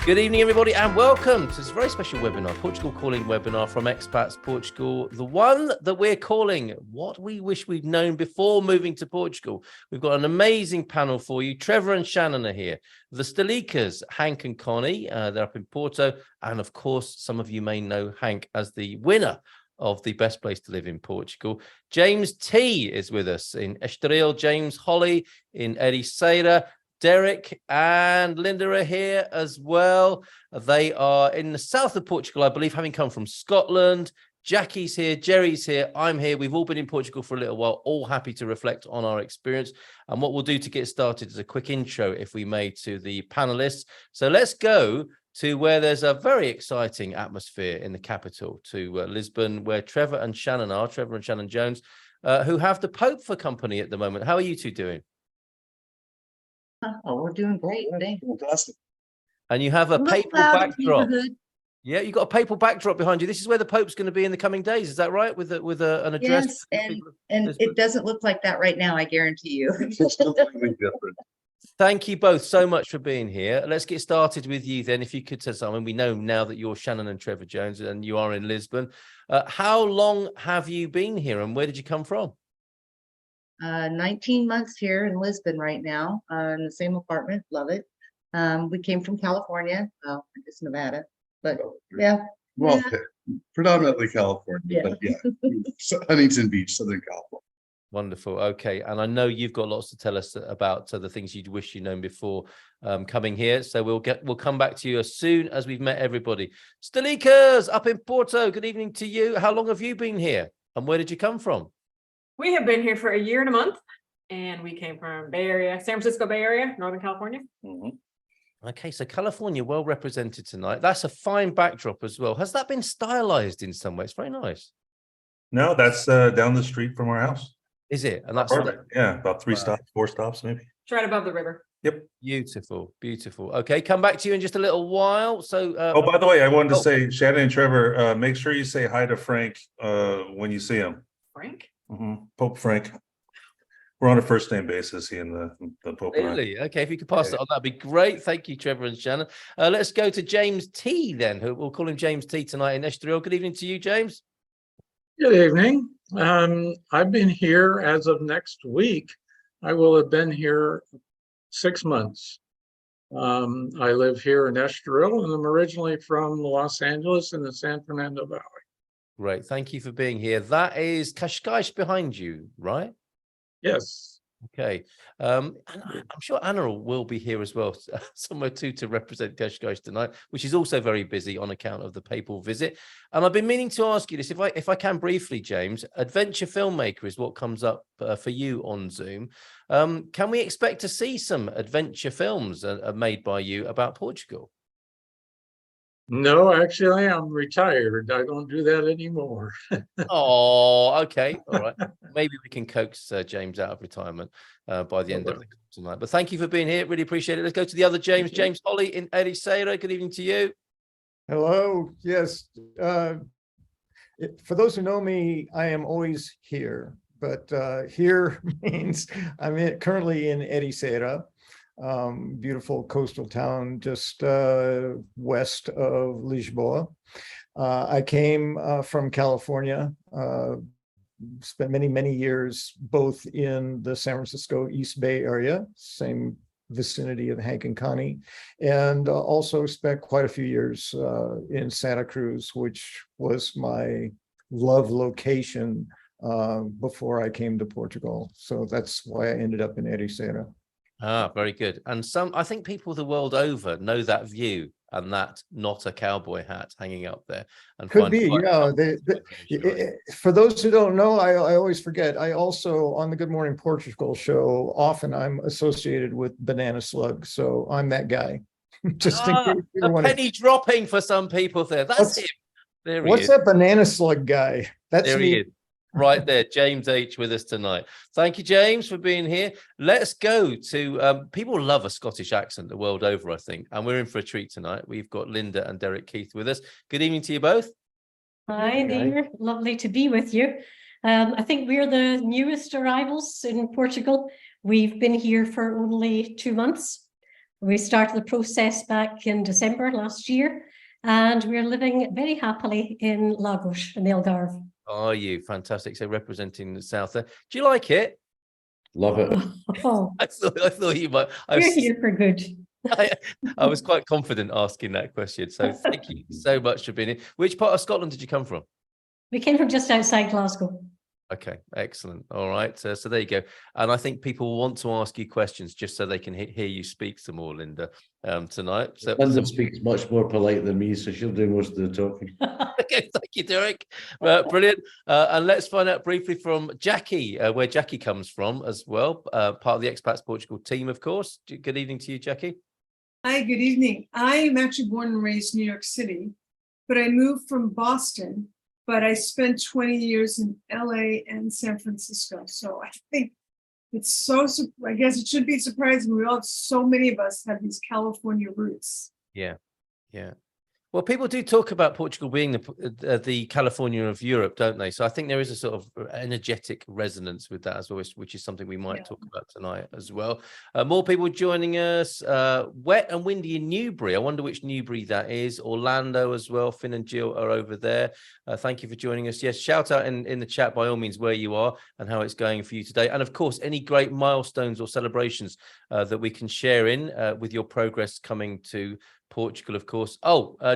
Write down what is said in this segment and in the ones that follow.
Good evening, everybody, and welcome to this very special webinar, Portugal Calling webinar from Expats Portugal, the one that we're calling What We Wish We'd Known Before Moving to Portugal. We've got an amazing panel for you. Trevor and Shannon are here. The Stalikas, Hank and Connie, they're up in Porto. And of course, some of you may know Hank as the winner of the best place to live in Portugal. James T is with us in Estoril, James Holly in Ericeira. Derek and Linda are here as well. They are in the south of Portugal, I believe, having come from Scotland. Jackie's here, Jerry's here, I'm here. We've all been in Portugal for a little while, all happy to reflect on our experience. And what we'll do to get started is a quick intro, if we may, to the panelists. So let's go to where there's a very exciting atmosphere in the capital, to Lisbon, where Trevor and Shannon are, Trevor and Shannon Jones, who have the Pope for company at the moment. How are you two doing? Oh, we're doing great. Fantastic. And you have a papal backdrop. Yeah, you've got a papal backdrop behind you. This is where the Pope's going to be in the coming days. Is that right? With an address? Yes, and it doesn't look like that right now, I guarantee you. It's completely different. Thank you both so much for being here. Let's get started with you then. If you could say something, we know now that you're Shannon and Trevor Jones and you are in Lisbon. How long have you been here and where did you come from? 19 months here in Lisbon right now, in the same apartment. Love it. We came from California, I guess Nevada, but yeah. Well, predominantly California, but yeah, Huntington Beach, Southern California. Wonderful. Okay. And I know you've got lots to tell us about the things you'd wish you'd known before coming here. So we'll come back to you as soon as we've met everybody. Stalikas up in Porto. Good evening to you. How long have you been here and where did you come from? We have been here for a year and a month, and we came from Bay Area, San Francisco Bay Area, Northern California. Okay, so California well represented tonight. That's a fine backdrop as well. Has that been stylized in some way? It's very nice. No, that's down the street from our house. Is it? And that's yeah, about 4 stops maybe. It's right above the river. Yep. Beautiful, beautiful. Okay, come back to you in just a little while. So oh, by the way, I wanted to say, Shannon and Trevor, make sure you say hi to Frank when you see him. Frank? Pope Frank. We're on a first name basis, he and the Pope. Really? Okay, if you could pass it on, that'd be great. Thank you, Trevor and Shannon. Let's go to James T then, who we'll call him James T tonight in Estoril. Good evening to you, James. Good evening. I've been here as of next week. I will have been here 6 months. I live here in Estoril, and I'm originally from Los Angeles in the San Fernando Valley. Great. Thank you for being here. That is Cascais behind you, right? Yes. Okay. And I'm sure Anna will be here as well, somewhere too, to represent Cascais tonight, which is also very busy on account of the papal visit. And I've been meaning to ask you this, if I can briefly, James. Adventure filmmaker is what comes up for you on Zoom. Can we expect to see some adventure films made by you about Portugal? No, actually, I'm retired. I don't do that anymore. Oh, okay. All right. Maybe we can coax James out of retirement by the end of the tonight. But thank you for being here. Really appreciate it. Let's go to the other James, James Holly in Ericeira. Good evening to you. Hello. Yes. For those who know me, I am always here. But here means I'm currently in Ericeira. Beautiful coastal town just west of Lisbon. I came from California, spent many years both in the San Francisco East Bay area, same vicinity of Hank and Connie, and also spent quite a few years in Santa Cruz, which was my love location before I came to Portugal. So that's why I ended up in Ericeira. Ah, very good. And I think people the world over know that view and that not a cowboy hat hanging up there. And could be, yeah. For those who don't know, I always forget. I also, on the Good Morning Portugal show, often I'm associated with Banana Slug. So I'm that guy. Just in case a penny dropping for some people there. That's him. There he is. What's that Banana Slug guy? That's there me. He is. Right there, James H with us tonight. Thank you, James, for being here. Let's go to people love a Scottish accent the world over, I think, and we're in for a treat tonight. We've got Linda and Derek Keith with us. Good evening to you both. Hi there, lovely to be with you. I think we're the newest arrivals in Portugal. We've been here for only 2 months. We started the process back in December last year, and we're living very happily in Lagos in the Algarve. Are you fantastic? So representing the south there. Do you like it? Love it. Oh, I thought you might. we're here for good. I was quite confident asking that question. So thank you so much for being here. Which part of Scotland did you come from? We came from just outside Glasgow. Okay, excellent. All right. So there you go. And I think people want to ask you questions just so they can hear you speak some more, Linda, tonight. So Linda speaks much more polite than me, so she'll do most of the talking. okay, thank you, Derek. Brilliant. And let's find out briefly from Jackie, where Jackie comes from as well. Part of the Expats Portugal team, of course. Good evening to you, Jackie. Hi, good evening. I am actually born and raised in New York City, but I moved from Boston, but I spent 20 years in LA and San Francisco. So I think it's I guess it should be surprising. So many of us have these California roots. Yeah. Well, people do talk about Portugal being the California of Europe, don't they? So I think there is a sort of energetic resonance with that as well, which is something we might talk about tonight as well. More people joining us. Wet and windy in Newbury. I wonder which Newbury that is. Orlando as well. Finn and Jill are over there. Thank you for joining us. Yes, shout out in the chat by all means where you are and how it's going for you today. And of course, any great milestones or celebrations that we can share in with your progress coming to Portugal, of course.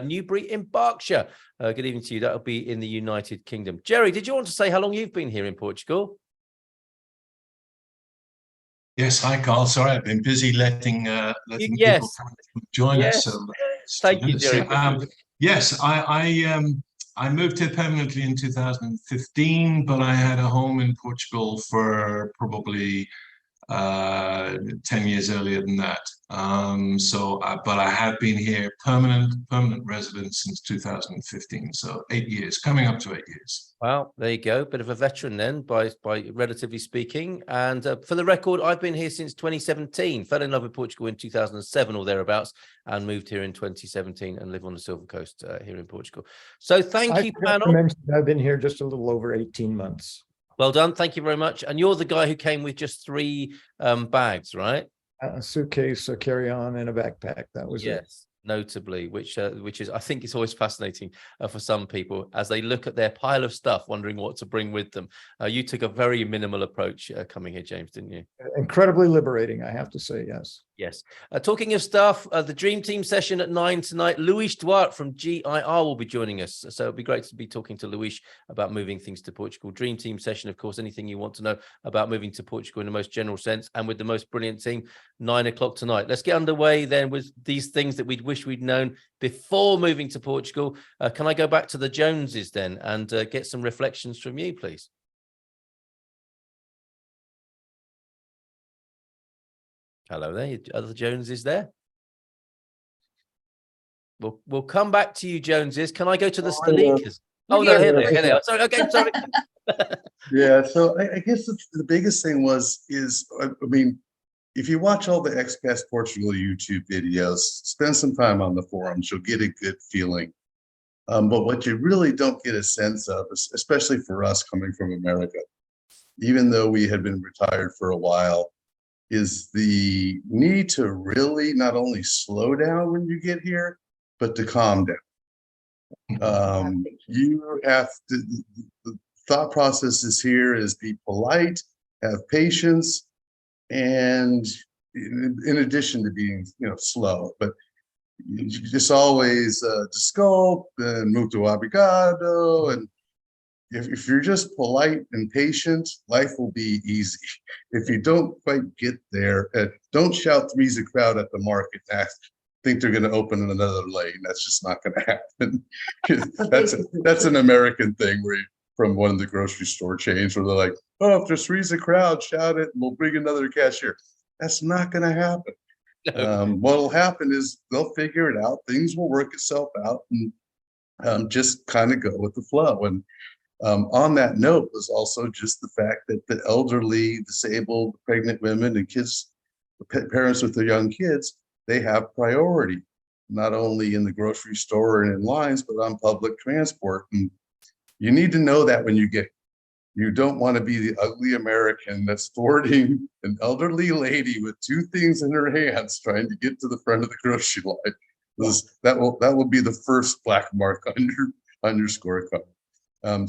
Newbury in Berkshire. Good evening to you. That'll be in the United Kingdom. Jerry, did you want to say how long you've been here in Portugal? Yes, hi Carl. Sorry, I've been busy letting people come join us. So thank you, Jerry. Yes, I moved here permanently in 2015, but I had a home in Portugal for probably 10 years earlier than that. But I have been here permanent resident since 2015. So 8 years, coming up to 8 years. Well, there you go. Bit of a veteran then, by relatively speaking. And for the record, I've been here since 2017. Fell in love with Portugal in 2007 or thereabouts, and moved here in 2017 and live on the Silver Coast here in Portugal. So thank you, panel. I've been here just a little over 18 months. Well done. Thank you very much. And you're the guy who came with just 3 bags, right? A suitcase, a carry-on, and a backpack. That was it. Notably, which is, I think it's always fascinating for some people as they look at their pile of stuff, wondering what to bring with them. You took a very minimal approach coming here, James, didn't you? Incredibly liberating, I have to say, yes. Yes. Talking of stuff, the Dream Team session at 9 tonight. Luis Duarte from GIR will be joining us. So it'd be great to be talking to Luis about moving things to Portugal. Dream Team session, of course, anything you want to know about moving to Portugal in the most general sense and with the most brilliant team, 9 o'clock tonight. Let's get underway then with these things that we'd wish we'd known before moving to Portugal. Can I go back to the Joneses then and get some reflections from you, please? Hello there, are the Joneses there? We'll come back to you, Joneses. Can I go to the Stalikas? Oh no, here they are. Sorry, okay, sorry. Yeah, so I guess the biggest thing if you watch all the Expats Portugal YouTube videos, spend some time on the forums, you'll get a good feeling. But what you really don't get a sense of, especially for us coming from America, even though we had been retired for a while, is the need to really not only slow down when you get here, but to calm down. You have to, the thought process is here is be polite, have patience, and in addition to being, slow, but you just always desculpe and muito obrigado. And if you're just polite and patient, life will be easy. If you don't quite get there, don't shout three's a crowd at the market and think they're going to open another lane. That's just not going to happen. That's an American thing from one of the grocery store chains where they're like, oh, if there's three's a crowd, shout it and we'll bring another cashier. That's not going to happen. What'll happen is they'll figure it out. Things will work itself out and just kind of go with the flow. And on that note was also just the fact that the elderly, disabled, pregnant women and kids, parents with their young kids, they have priority, not only in the grocery store and in lines, but on public transport. And you need to know that when you get, You don't want to be the ugly American that's thwarting an elderly lady with two things in her hands trying to get to the front of the grocery line. That will be the first black mark on your scorecard.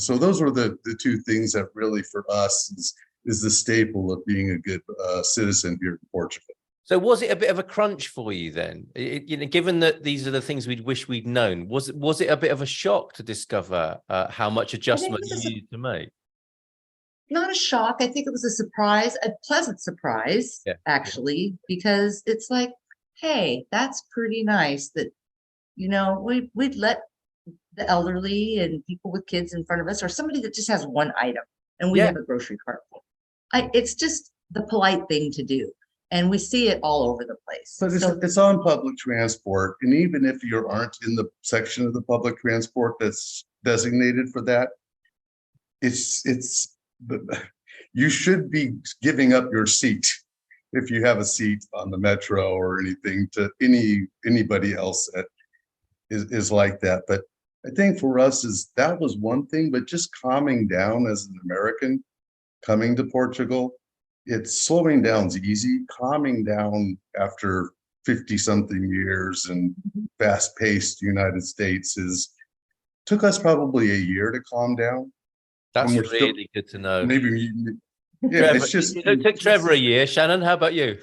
So those were the two things that really for us is the staple of being a good citizen here in Portugal. So was it a bit of a crunch for you then? Given that these are the things we'd wish we'd known, was it a bit of a shock to discover how much adjustment you needed to make? Not a shock. I think it was a surprise, a pleasant surprise, actually, because it's like, hey, that's pretty nice that, we'd let the elderly and people with kids in front of us, or somebody that just has one item, and we have a grocery cart. It's just the polite thing to do. And we see it all over the place. But it's on public transport. And even if you aren't in the section of the public transport that's designated for that, you should be giving up your seat if you have a seat on the metro or anything to anybody else that is like that. But I think for us that was one thing, but just calming down as an American coming to Portugal. It's slowing down's easy. Calming down after 50-something years and fast-paced United States took us probably a year to calm down. That's really good to know. Maybe, Trevor, it's just. It took Trevor a year. Shannon, how about you?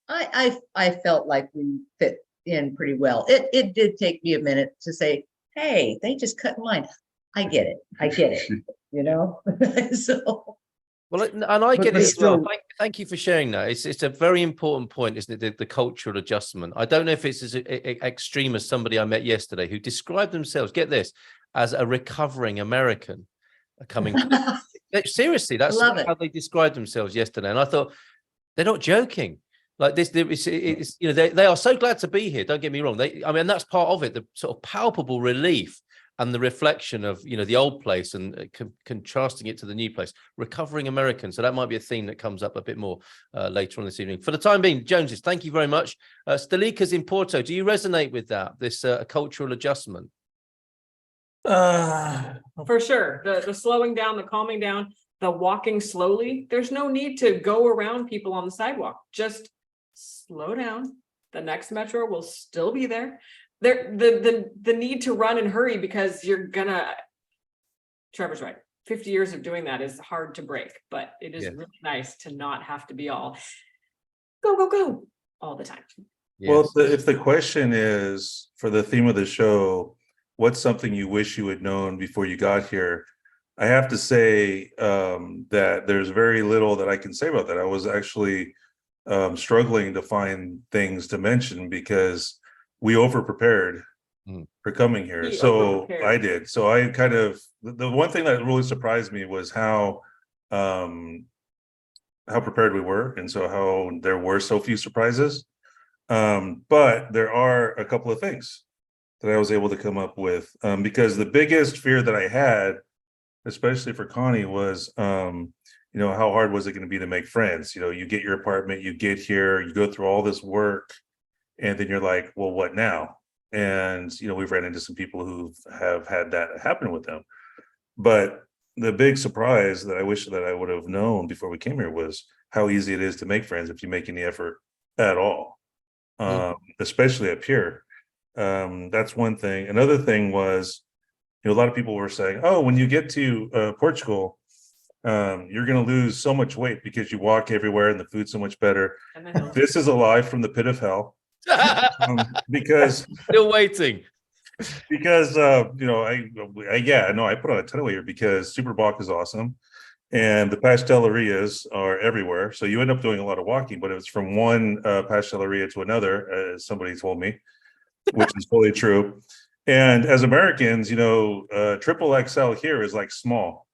I felt like we fit in pretty well. It did take me a minute to say, hey, they just cut mine. I get it. So. Well, and I get it as well. Thank you for sharing that. It's a very important point, isn't it? The cultural adjustment. I don't know if it's as extreme as somebody I met yesterday who described themselves, get this, as a recovering American coming. Seriously, that's how they described themselves yesterday. And I thought, they're not joking. Like this, they are so glad to be here. Don't get me wrong. That's part of it. The sort of palpable relief and the reflection of, the old place and contrasting it to the new place, recovering American. So that might be a theme that comes up a bit more later on this evening. For the time being, Joneses, thank you very much. Stalika's in Porto. Do you resonate with that, this cultural adjustment? For sure. The slowing down, the calming down, the walking slowly. There's no need to go around people on the sidewalk. Just slow down. The next metro will still be there. The need to run and hurry because Trevor's right. 50 years of doing that is hard to break, but it is really nice to not have to be all go all the time. Yes. Well, if the question is for the theme of the show, what's something you wish you had known before you got here? I have to say that there's very little that I can say about that. I was actually struggling to find things to mention because we over-prepared for coming here. I did. So I kind of, the one thing that really surprised me was how prepared we were. And so how there were so few surprises. But there are a couple of things that I was able to come up with because the biggest fear that I had, especially for Connie, was, how hard was it going to be to make friends? You get your apartment, you get here, you go through all this work, and then you're like, well, what now? And, we've ran into some people who have had that happen with them. But the big surprise that I wish that I would have known before we came here was how easy it is to make friends if you make any effort at all, especially up here. That's one thing. Another thing was, a lot of people were saying, oh, when you get to Portugal, you're going to lose so much weight because you walk everywhere and the food's so much better. This is a lie from the pit of hell. Because still waiting. Because I put on a ton of weight here because Superbach is awesome and the pastelerias are everywhere. So you end up doing a lot of walking, but it's from one pasteleria to another, as somebody told me, which is fully true. And as Americans, triple XL here is like small.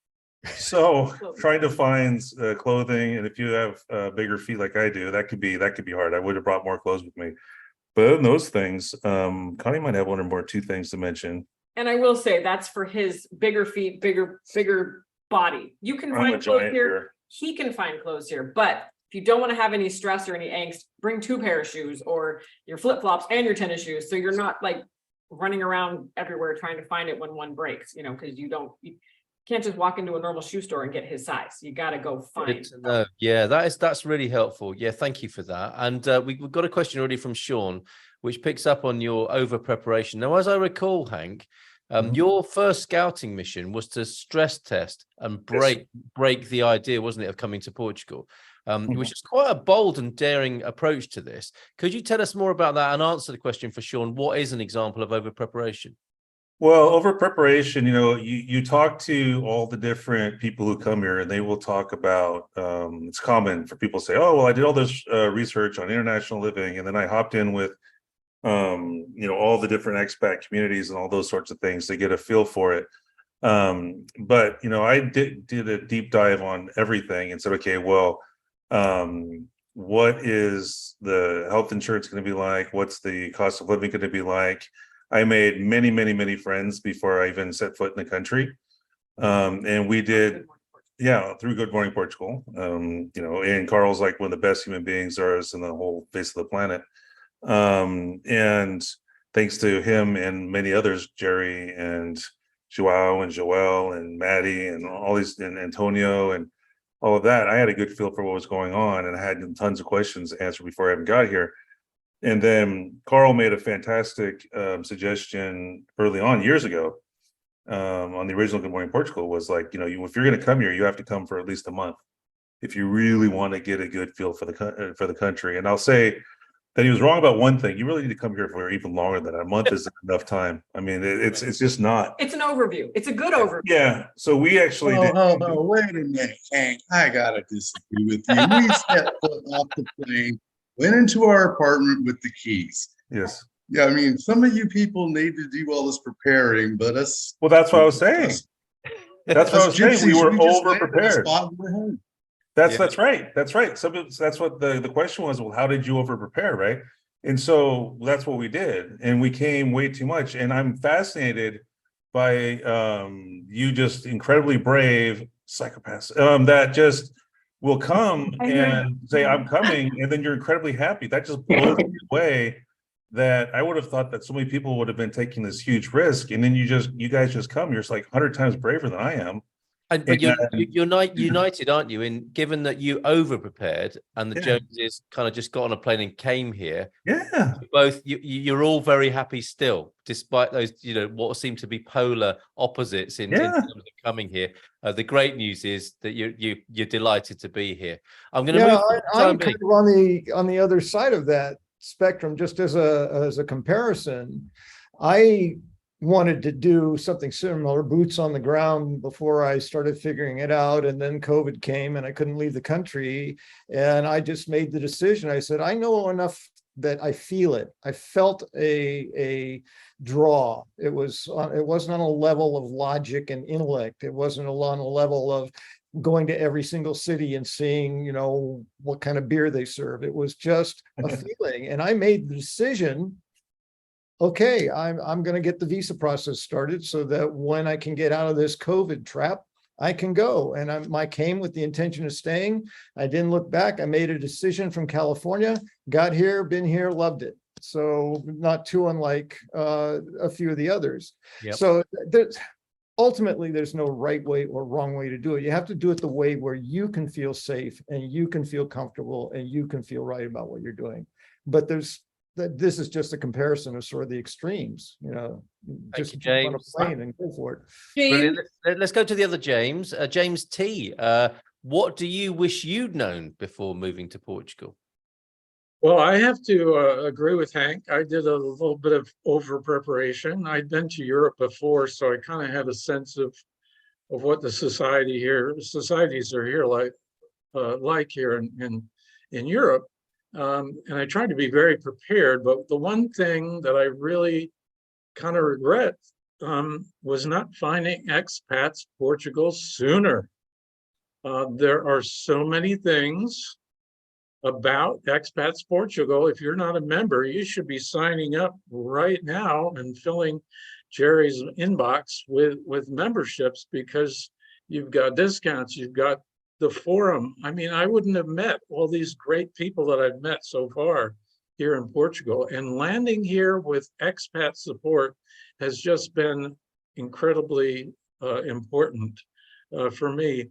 So trying to find clothing, and if you have bigger feet like I do, that could be hard. I would have brought more clothes with me. But in those things, Connie might have one or more two things to mention. And I will say that's for his bigger feet, bigger body. You can find clothes here. He can find clothes here. But if you don't want to have any stress or any angst, bring 2 pair of shoes or your flip-flops and your tennis shoes. So you're not like running around everywhere trying to find it when one breaks, because Can't just walk into a normal shoe store and get his size. You got to go Good find. to know. Yeah, that's really helpful. Yeah, thank you for that. And we've got a question already from Sean, which picks up on your over preparation. Now, as I recall, Hank, your first scouting mission was to stress test and break the idea, wasn't it, of coming to Portugal, which is quite a bold and daring approach to this. Could you tell us more about that and answer the question for Sean? What is an example of over preparation? Well, over preparation, you talk to all the different people who come here, and they will talk about. It's common for people to say, "Oh, well, I did all this research on international living, and then I hopped in with, all the different expat communities and all those sorts of things to get a feel for it." But I did a deep dive on everything and said, "Okay, well, what is the health insurance going to be like? What's the cost of living going to be like?" I made many, many, many friends before I even set foot in the country. And we did, through Good Morning Portugal. And Carl's like one of the best human beings there is in the whole face of the planet. And thanks to him and many others, Jerry and Joao and Joel and Maddie and all these, and Antonio and all of that, I had a good feel for what was going on, and I had tons of questions to answer before I even got here. And then Carl made a fantastic suggestion early on, years ago, on the original Good Morning Portugal, was like, if you're going to come here, you have to come for at least a month if you really want to get a good feel for the country. And I'll say that he was wrong about one thing. You really need to come here for even longer than a month. Isn't enough time. I mean, it's just not. It's an overview. It's a good overview. Yeah. So we actually did. Oh, wait a minute, Hank. I gotta disagree with you. We stepped foot off the plane, went into our apartment with the keys. Yes. Yeah, I mean, some of you people need to do all this preparing, but us. Well, that's what I was saying. That's what I was saying. We were over prepared. That's right. That's right. That's what the question was. Well, how did you over prepare, right? And so that's what we did, and we came way too much. And I'm fascinated by you, just incredibly brave psychopaths that just will come and say, "I'm coming," and then you're incredibly happy. That just blows me away. That I would have thought that so many people would have been taking this huge risk, and then you guys just come. You're just like 100 times braver than I am. But you're united, aren't you? In given that you over prepared and the Joneses kind of just got on a plane and came here. Yeah. You're all very happy still, despite those, what seem to be polar opposites in terms of coming here. The great news is that you're delighted to be here. I'm going to move. I'm kind of on the other side of that spectrum. Just as a comparison, I wanted to do something similar, boots on the ground, before I started figuring it out. And then COVID came and I couldn't leave the country. And I just made the decision. I said, I know enough that I feel it. I felt a draw. It wasn't on a level of logic and intellect. It wasn't on a level of going to every single city and seeing, what kind of beer they serve. It was just a feeling. And I made the decision, okay, I'm going to get the visa process started so that when I can get out of this COVID trap, I can go. And I came with the intention of staying. I didn't look back. I made a decision from California, got here, been here, loved it. So not too unlike a few of the others. Yep. So ultimately, there's no right way or wrong way to do it. You have to do it the way where you can feel safe and you can feel comfortable and you can feel right about what you're doing. But this is just a comparison of sort of the extremes, just jump on a plane and go for it. Brilliant. Let's go to the other James. James T. What do you wish you'd known before moving to Portugal? Well, I have to agree with Hank. I did a little bit of over preparation. I'd been to Europe before, so I kind of had a sense of what the societies are here like here in Europe. And I tried to be very prepared, but the one thing that I really kind of regret was not finding Expats Portugal sooner. There are so many things about Expats Portugal. If you're not a member, you should be signing up right now and filling Jerry's inbox with memberships, because you've got discounts, you've got the forum. I mean, I wouldn't have met all these great people that I've met so far here in Portugal, and landing here with expat support has just been incredibly important. for me.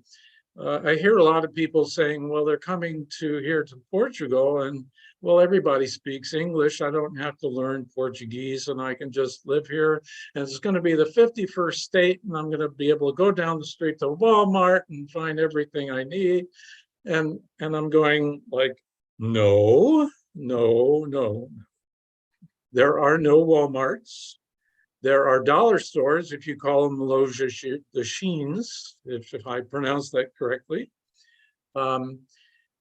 I hear a lot of people saying, well, they're coming here to Portugal, and well, everybody speaks English. I don't have to learn Portuguese, and I can just live here. And it's going to be the 51st state, and I'm going to be able to go down the street to Walmart and find everything I need. And I'm going like, no. There are no Walmarts. There are dollar stores, if you call them the Sheens, if I pronounce that correctly,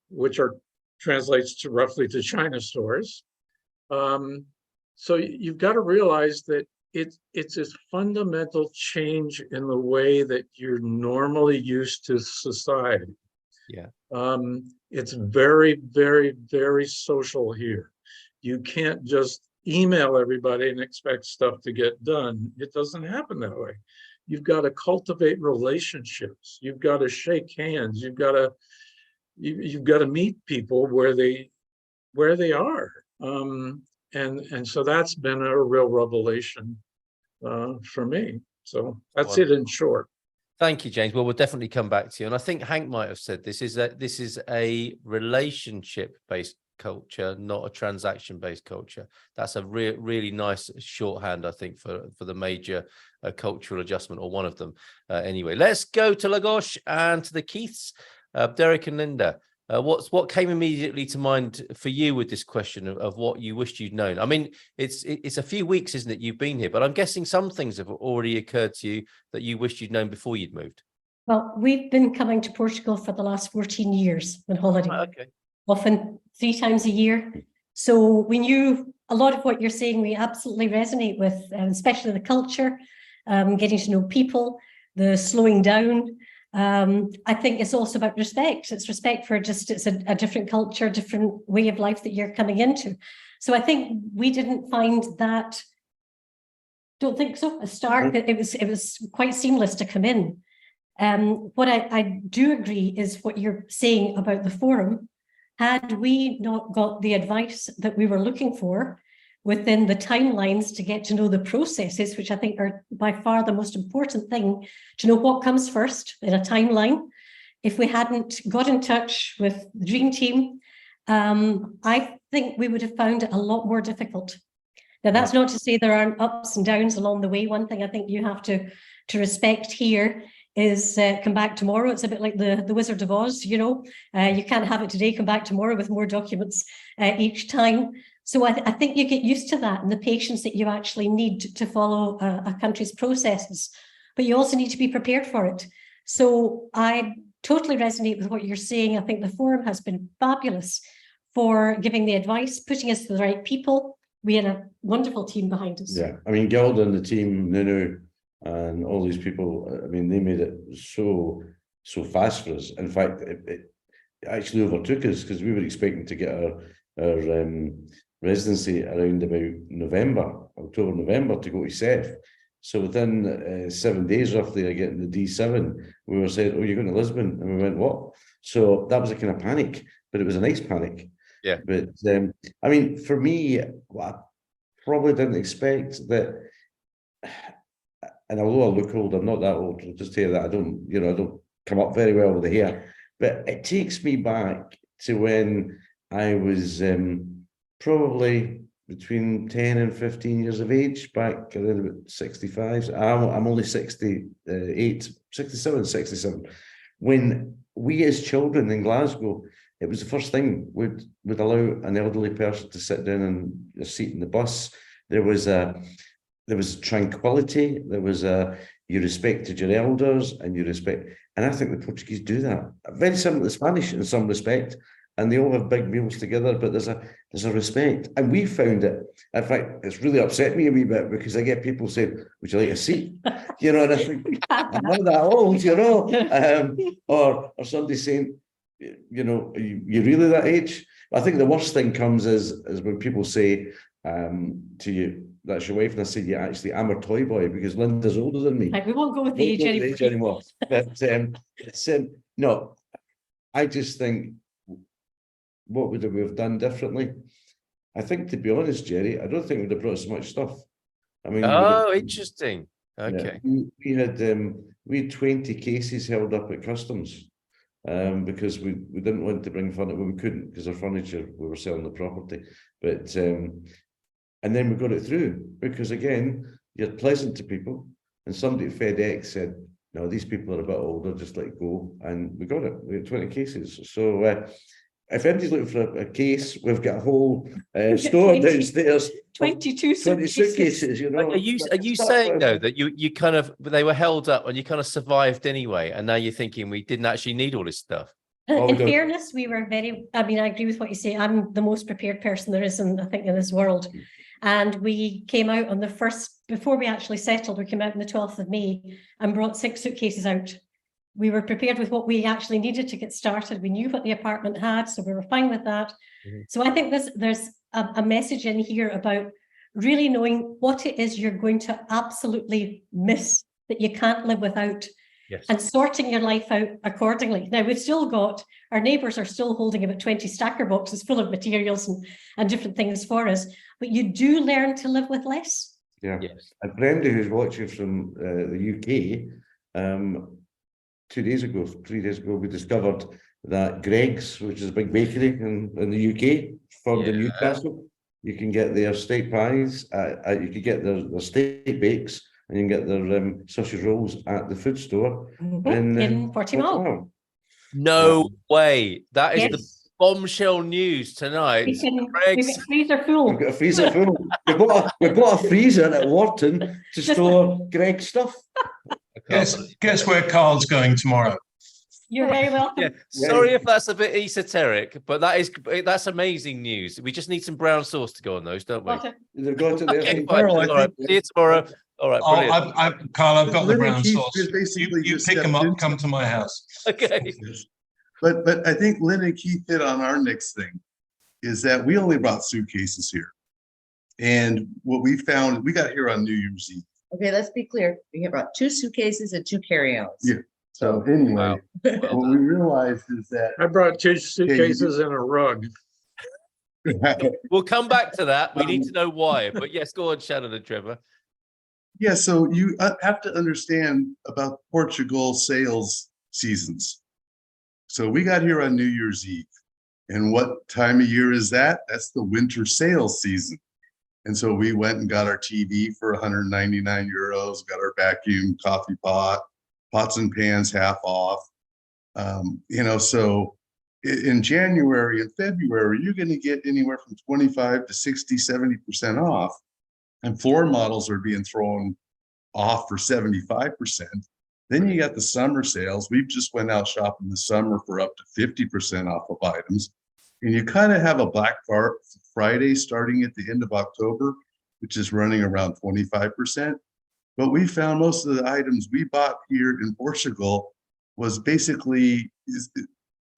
which translates to roughly to China stores. So you've got to realize that it's this fundamental change in the way that you're normally used to society. Yeah. It's very, very, very social here. You can't just email everybody and expect stuff to get done. It doesn't happen that way. You've got to cultivate relationships. You've got to shake hands. You've got to meet people where they are. And so that's been a real revelation for me. So that's it in short. Thank you, James. Well, we'll definitely come back to you. And I think Hank might have said this is a relationship-based culture, not a transaction-based culture. That's a really nice shorthand, I think, for the major cultural adjustment, or one of them. Anyway, let's go to Lagos and to the Keiths. Derek and Linda, what came immediately to mind for you with this question of what you wished you'd known? I mean, it's a few weeks, isn't it, you've been here, but I'm guessing some things have already occurred to you that you wished you'd known before you'd moved. Well, we've been coming to Portugal for the last 14 years on holiday. Okay. Often 3 times a year. So we knew a lot of what you're saying, we absolutely resonate with, especially the culture, getting to know people, the slowing down. I think it's also about respect. It's respect for it's a different culture, different way of life that you're coming into. So I think we didn't find that, don't think so, a start. It was quite seamless to come in. What I do agree is what you're saying about the forum. Had we not got the advice that we were looking for within the timelines to get to know the processes, which I think are by far the most important thing, to know what comes first in a timeline. If we hadn't got in touch with the dream team, I think we would have found it a lot more difficult. Now, that's not to say there aren't ups and downs along the way. One thing I think you have to respect here is come back tomorrow. It's a bit like the Wizard of Oz, you know, you can't have it today, come back tomorrow with more documents each time. So I think you get used to that and the patience that you actually need to follow a country's processes, but you also need to be prepared for it. So I totally resonate with what you're saying. I think the forum has been fabulous for giving the advice, putting us to the right people. We had a wonderful team behind us. Yeah, I mean, Gilda and the team, Nunu, and all these people, I mean, they made it so fast for us. In fact, it actually overtook us because we were expecting to get our residency around about October, November to go to CEF. So within 7 days roughly of getting the D7, we were saying, oh, you're going to Lisbon? And we went, what? So that was a kind of panic, but it was a nice panic. Yeah. But I mean, for me, I probably didn't expect that. And although I look old, I'm not that old. I'll just tell you that I don't come up very well with the hair. But it takes me back to when I was probably between 10 and 15 years of age, back around about 65. I'm only 67. When we as children in Glasgow, it was the first thing would allow an elderly person to sit down in a seat in the bus. There was tranquility. There was you respected your elders and you respect. And I think the Portuguese do that. Very similar to Spanish in some respect. And they all have big meals together, but there's a respect. And we found it. In fact, it's really upset me a wee bit because I get people saying, would you like a seat? You know, and I think, I'm not that old, you know. Or somebody saying, you know, are you really that age? I think the worst thing comes is when people say to you, that's your wife, and I say, yeah, actually, I'm her toy boy because Linda's older than me. Like, we won't go with the age anymore. But no, I just think, what would we have done differently? I think, to be honest, Jerry, I don't think we'd have brought so much stuff. I mean, oh, interesting. Okay. We had 20 cases held up at customs because we didn't want to bring furniture. Well, we couldn't because our furniture, we were selling the property. But and then we got it through because again, you're pleasant to people. And somebody at FedEx said, no, these people are a bit older, just let it go. And we got it. We had 20 cases. So if anybody's looking for a case, we've got a whole store 20 downstairs. 22 20 suitcases, you know. Are you saying though that you kind of, they were held up and you kind of survived anyway, and now you're thinking we didn't actually need all this stuff? Oh, In we don't- fairness, we were very, I mean, I agree with what you say. I'm the most prepared person there is I think in this world. And we came out on the first, before we actually settled, we came out on the 12th of May and brought 6 suitcases out. We were prepared with what we actually needed to get started. We knew what the apartment had, so we were fine with that. So I think there's a message in here about really knowing what it is you're going to absolutely miss, that you can't live without. Yes. And sorting your life out accordingly. Now, we've still got, our neighbours are still holding about 20 stacker boxes full of materials and different things for us, but you do learn to live with less. Yeah. Yes. And Brenda, who's watching from the UK, 3 days ago, we discovered that Greg's, which is a big bakery in the UK, from the Newcastle, you can get their steak pies, you can get their steak bakes, and you can get their sausage rolls at the food store in Portugal. No way. That is the Yes. bombshell news tonight. We've Greg's. got freezer full. We've got a freezer full. We've got a freezer at Wharton to store Greg's stuff. Guess where Carl's going tomorrow? You're very welcome. Yeah. Sorry if that's a bit esoteric, but that's amazing news. We just need some brown sauce to go on those, don't we? Okay. They've got it there. Okay, fine. Carl, I All right. think- See you tomorrow. All right. Oh, Brilliant. Carl, I've got the Linda brown Keith sauce. just basically You just pick them stepped up, into- come to my house. Okay. But I think Lynn and Keith hit on our next thing, is that we only brought suitcases here. And what we found, we got here on New Year's Eve. Okay, let's be clear. We brought 2 suitcases and 2 carry-ons. Yeah. So anyway, Wow. what we realized is that I brought 2 suitcases and a rug. We'll come back to that. We need to know why. But yes, go on, Shannon and Trevor. yeah, so you have to understand about Portugal sales seasons. So we got here on New Year's Eve. And what time of year is that? That's the winter sales season. And so we went and got our TV for 199 euros, got our vacuum coffee pot, pots and pans half off. So in January and February, you're going to get anywhere from 25 to 60, 70% off. And floor models are being thrown off for 75%. Then you got the summer sales. We've just went out shopping this summer for up to 50% off of items. And you kind of have a Black Friday starting at the end of October, which is running around 25%. But we found most of the items we bought here in Portugal was basically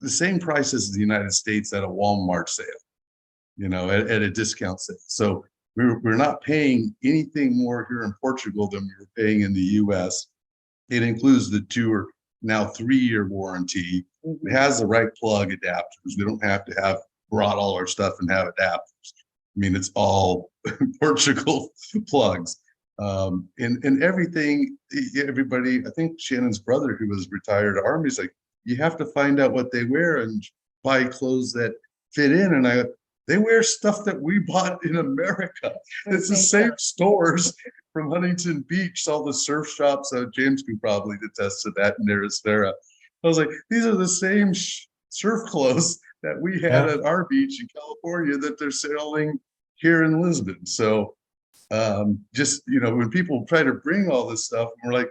the same price as the United States at a Walmart sale, at a discount sale. So we're not paying anything more here in Portugal than we were paying in the US. It includes the 2 or now 3-year warranty. It has the right plug adapters. We don't have to have brought all our stuff and have adapters. I mean, it's all Portugal plugs. And everything, everybody, I think Shannon's brother, who was retired Army, is like, you have to find out what they wear and buy clothes that fit in. And they wear stuff that we bought in America. It's the same stores from Huntington Beach, all the surf shops. James can probably attest to that in Aristera. I was like, these are the same surf clothes that we had at our beach in California that they're selling here in Lisbon. So when people try to bring all this stuff, we're like,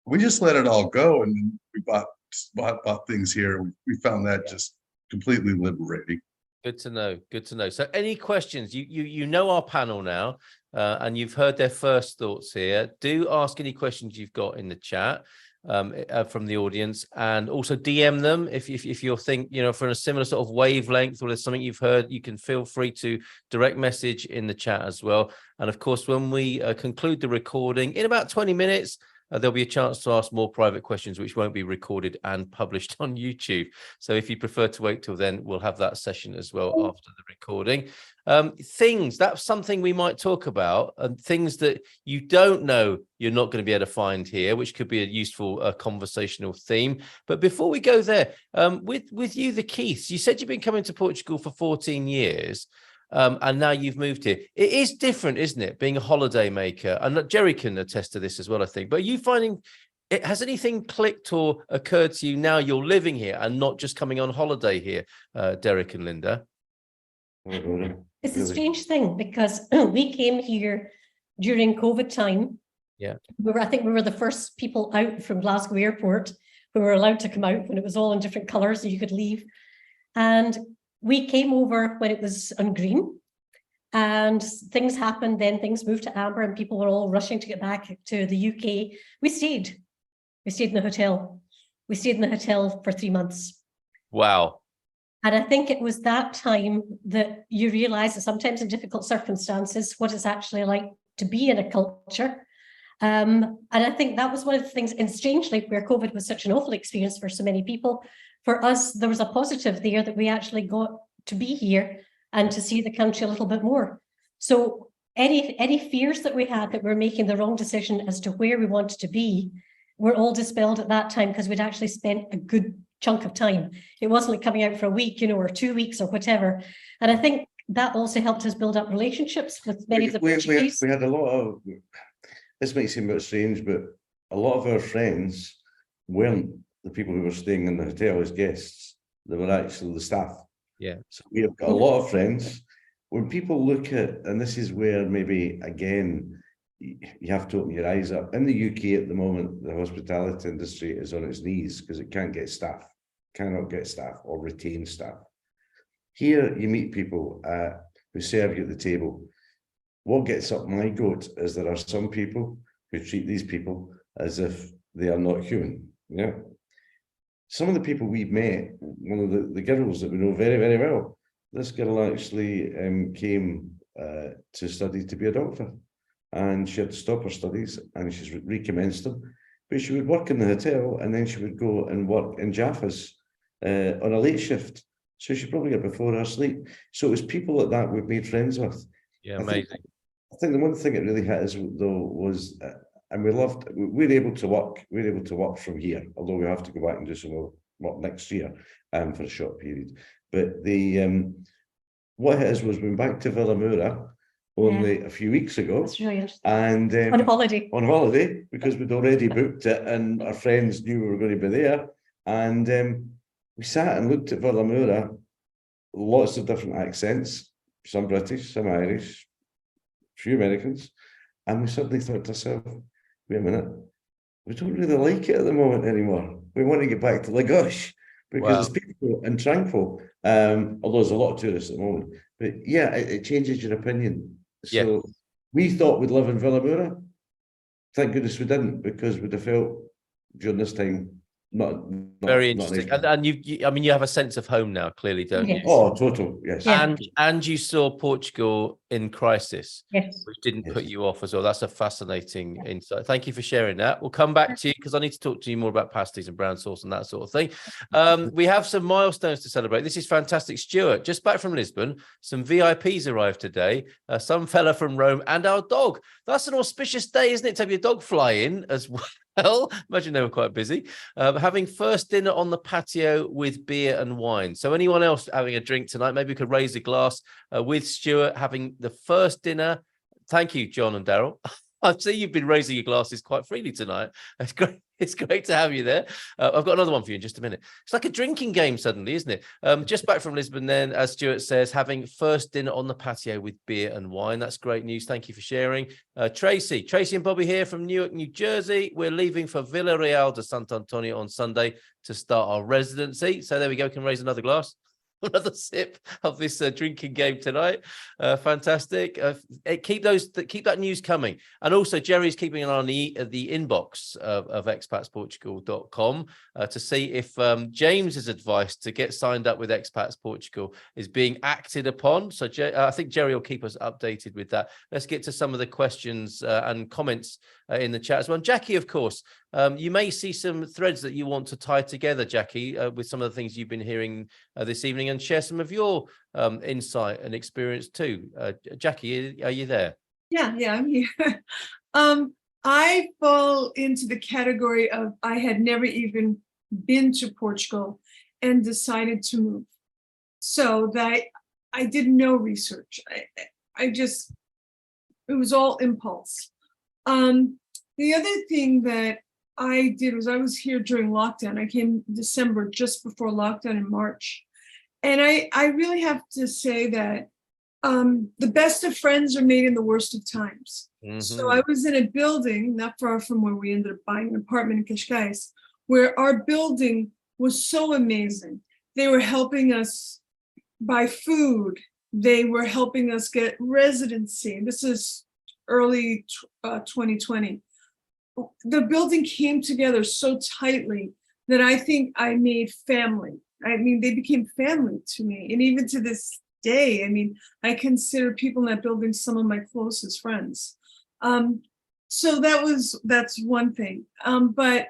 we just let it all go. And then we bought things here. We found that just completely liberating. Good to know. Good to know. So any questions? You know our panel now, and you've heard their first thoughts here. Do ask any questions you've got in the chat from the audience, and also DM them if you think, for a similar sort of wavelength, or there's something you've heard, you can feel free to direct message in the chat as well. And of course, when we conclude the recording in about 20 minutes, there'll be a chance to ask more private questions, which won't be recorded and published on YouTube. So if you prefer to wait till then, we'll have that session as well after the recording. That's something we might talk about, and things that you don't know you're not going to be able to find here, which could be a useful conversational theme. But before we go there, with you, the Keiths, you said you've been coming to Portugal for 14 years. And now you've moved here. It is different, isn't it, being a holiday maker? And Jerry can attest to this as well, I think. But are you finding, has anything clicked or occurred to you now you're living here and not just coming on holiday here, Derek and Linda? It's a strange thing because we came here during COVID time. Yeah. I think we were the first people out from Glasgow Airport. We were allowed to come out when it was all in different colours, so you could leave. And we came over when it was on green, and things happened. Then things moved to amber, and people were all rushing to get back to the UK. We stayed in the hotel. We stayed in the hotel for 3 months. Wow. And I think it was that time that you realize that sometimes in difficult circumstances, what it's actually like to be in a culture. And I think that was one of the things, and strangely, where COVID was such an awful experience for so many people, for us, there was a positive there that we actually got to be here and to see the country a little bit more. So any fears that we had that we're making the wrong decision as to where we wanted to be were all dispelled at that time, because we'd actually spent a good chunk of time. It wasn't like coming out for a week, or 2 weeks or whatever. And I think that also helped us build up relationships with many of the Portuguese. We had a lot of, this might seem a bit strange, but a lot of our friends weren't the people who were staying in the hotel as guests. They were actually the staff. Yeah. So we have got a lot of friends. When people look at, and this is where maybe, again, you have to open your eyes up. In the UK at the moment, the hospitality industry is on its knees because it can't get staff, cannot get staff or retain staff. Here, you meet people who serve you at the table. What gets up my goat is there are some people who treat these people as if they are not human. Yeah. Some of the people we've met, one of the girls that we know very, very well, this girl actually came to study to be a doctor, and she had to stop her studies and she's recommenced them. But she would work in the hotel and then she would go and work in Jaffas on a late shift. So she probably got before her sleep. So it was people like that we've made friends with. Yeah, amazing. I think the one thing that really hit us though was, and we're able to work from here, although we have to go back and do some more work next year for a short period. But what hit us was we went back to Villamura only a few weeks ago. That's really interesting. And On holiday, because we'd already booked it and our friends knew we were going to be there. And we sat and looked at Villamura, lots of different accents, some British, some Irish, a few Americans. And we suddenly thought to ourselves, wait a minute, we don't really like it at the moment anymore. We want to get back to Lagos because it's peaceful and tranquil. Although there's a lot of tourists at the moment. But yeah, it changes your opinion. So we thought we'd live in Villamura. Thank goodness we didn't, because we'd have felt during this time not very interesting. And you have a sense of home now, clearly, don't you? Oh, total, yes. And you saw Portugal in crisis, which didn't put you off as well. That's a fascinating insight. Thank you for sharing that. We'll come back to you because I need to talk to you more about pasties and brown sauce and that sort of thing. We have some milestones to celebrate. This is fantastic. Stuart, just back from Lisbon, some VIPs arrived today, some fella from Rome and our dog. That's an auspicious day, isn't it, to have your dog fly in as well? Well, imagine they were quite busy. Having first dinner on the patio with beer and wine. So anyone else having a drink tonight, maybe we could raise a glass with Stuart having the first dinner. Thank you, John and Daryl. I see you've been raising your glasses quite freely tonight. It's great. It's great to have you there. I've got another one for you in just a minute. It's like a drinking game suddenly, isn't it? Just back from Lisbon then, as Stuart says, having first dinner on the patio with beer and wine. That's great news. Thank you for sharing. Tracy and Bobby here from Newark, New Jersey. We're leaving for Villarreal de Sant Antonio on Sunday to start our residency. So there we go. We can raise another glass. another sip of this drinking game tonight. Fantastic. Keep that news coming. And also Jerry's keeping an eye on the inbox of expatsportugal.com to see if James's advice to get signed up with Expats Portugal is being acted upon. So I think Jerry will keep us updated with that. Let's get to some of the questions and comments in the chat as well. And Jackie, of course, you may see some threads that you want to tie together, Jackie, with some of the things you've been hearing this evening, and share some of your insight and experience too. Jackie, are you there? Yeah, I'm here. I fall into the category of I had never even been to Portugal and decided to move. So that I did no research. It was all impulse. The other thing that I did was I was here during lockdown. I came December, just before lockdown in March. And I really have to say that the best of friends are made in the worst of times. So I was in a building not far from where we ended up buying an apartment in Cascais, where our building was so amazing. They were helping us buy food. They were helping us get residency. This is early 2020. The building came together so tightly that I think I made family. I mean, they became family to me. And even to this day, I mean, I consider people in that building some of my closest friends. So that's one thing. But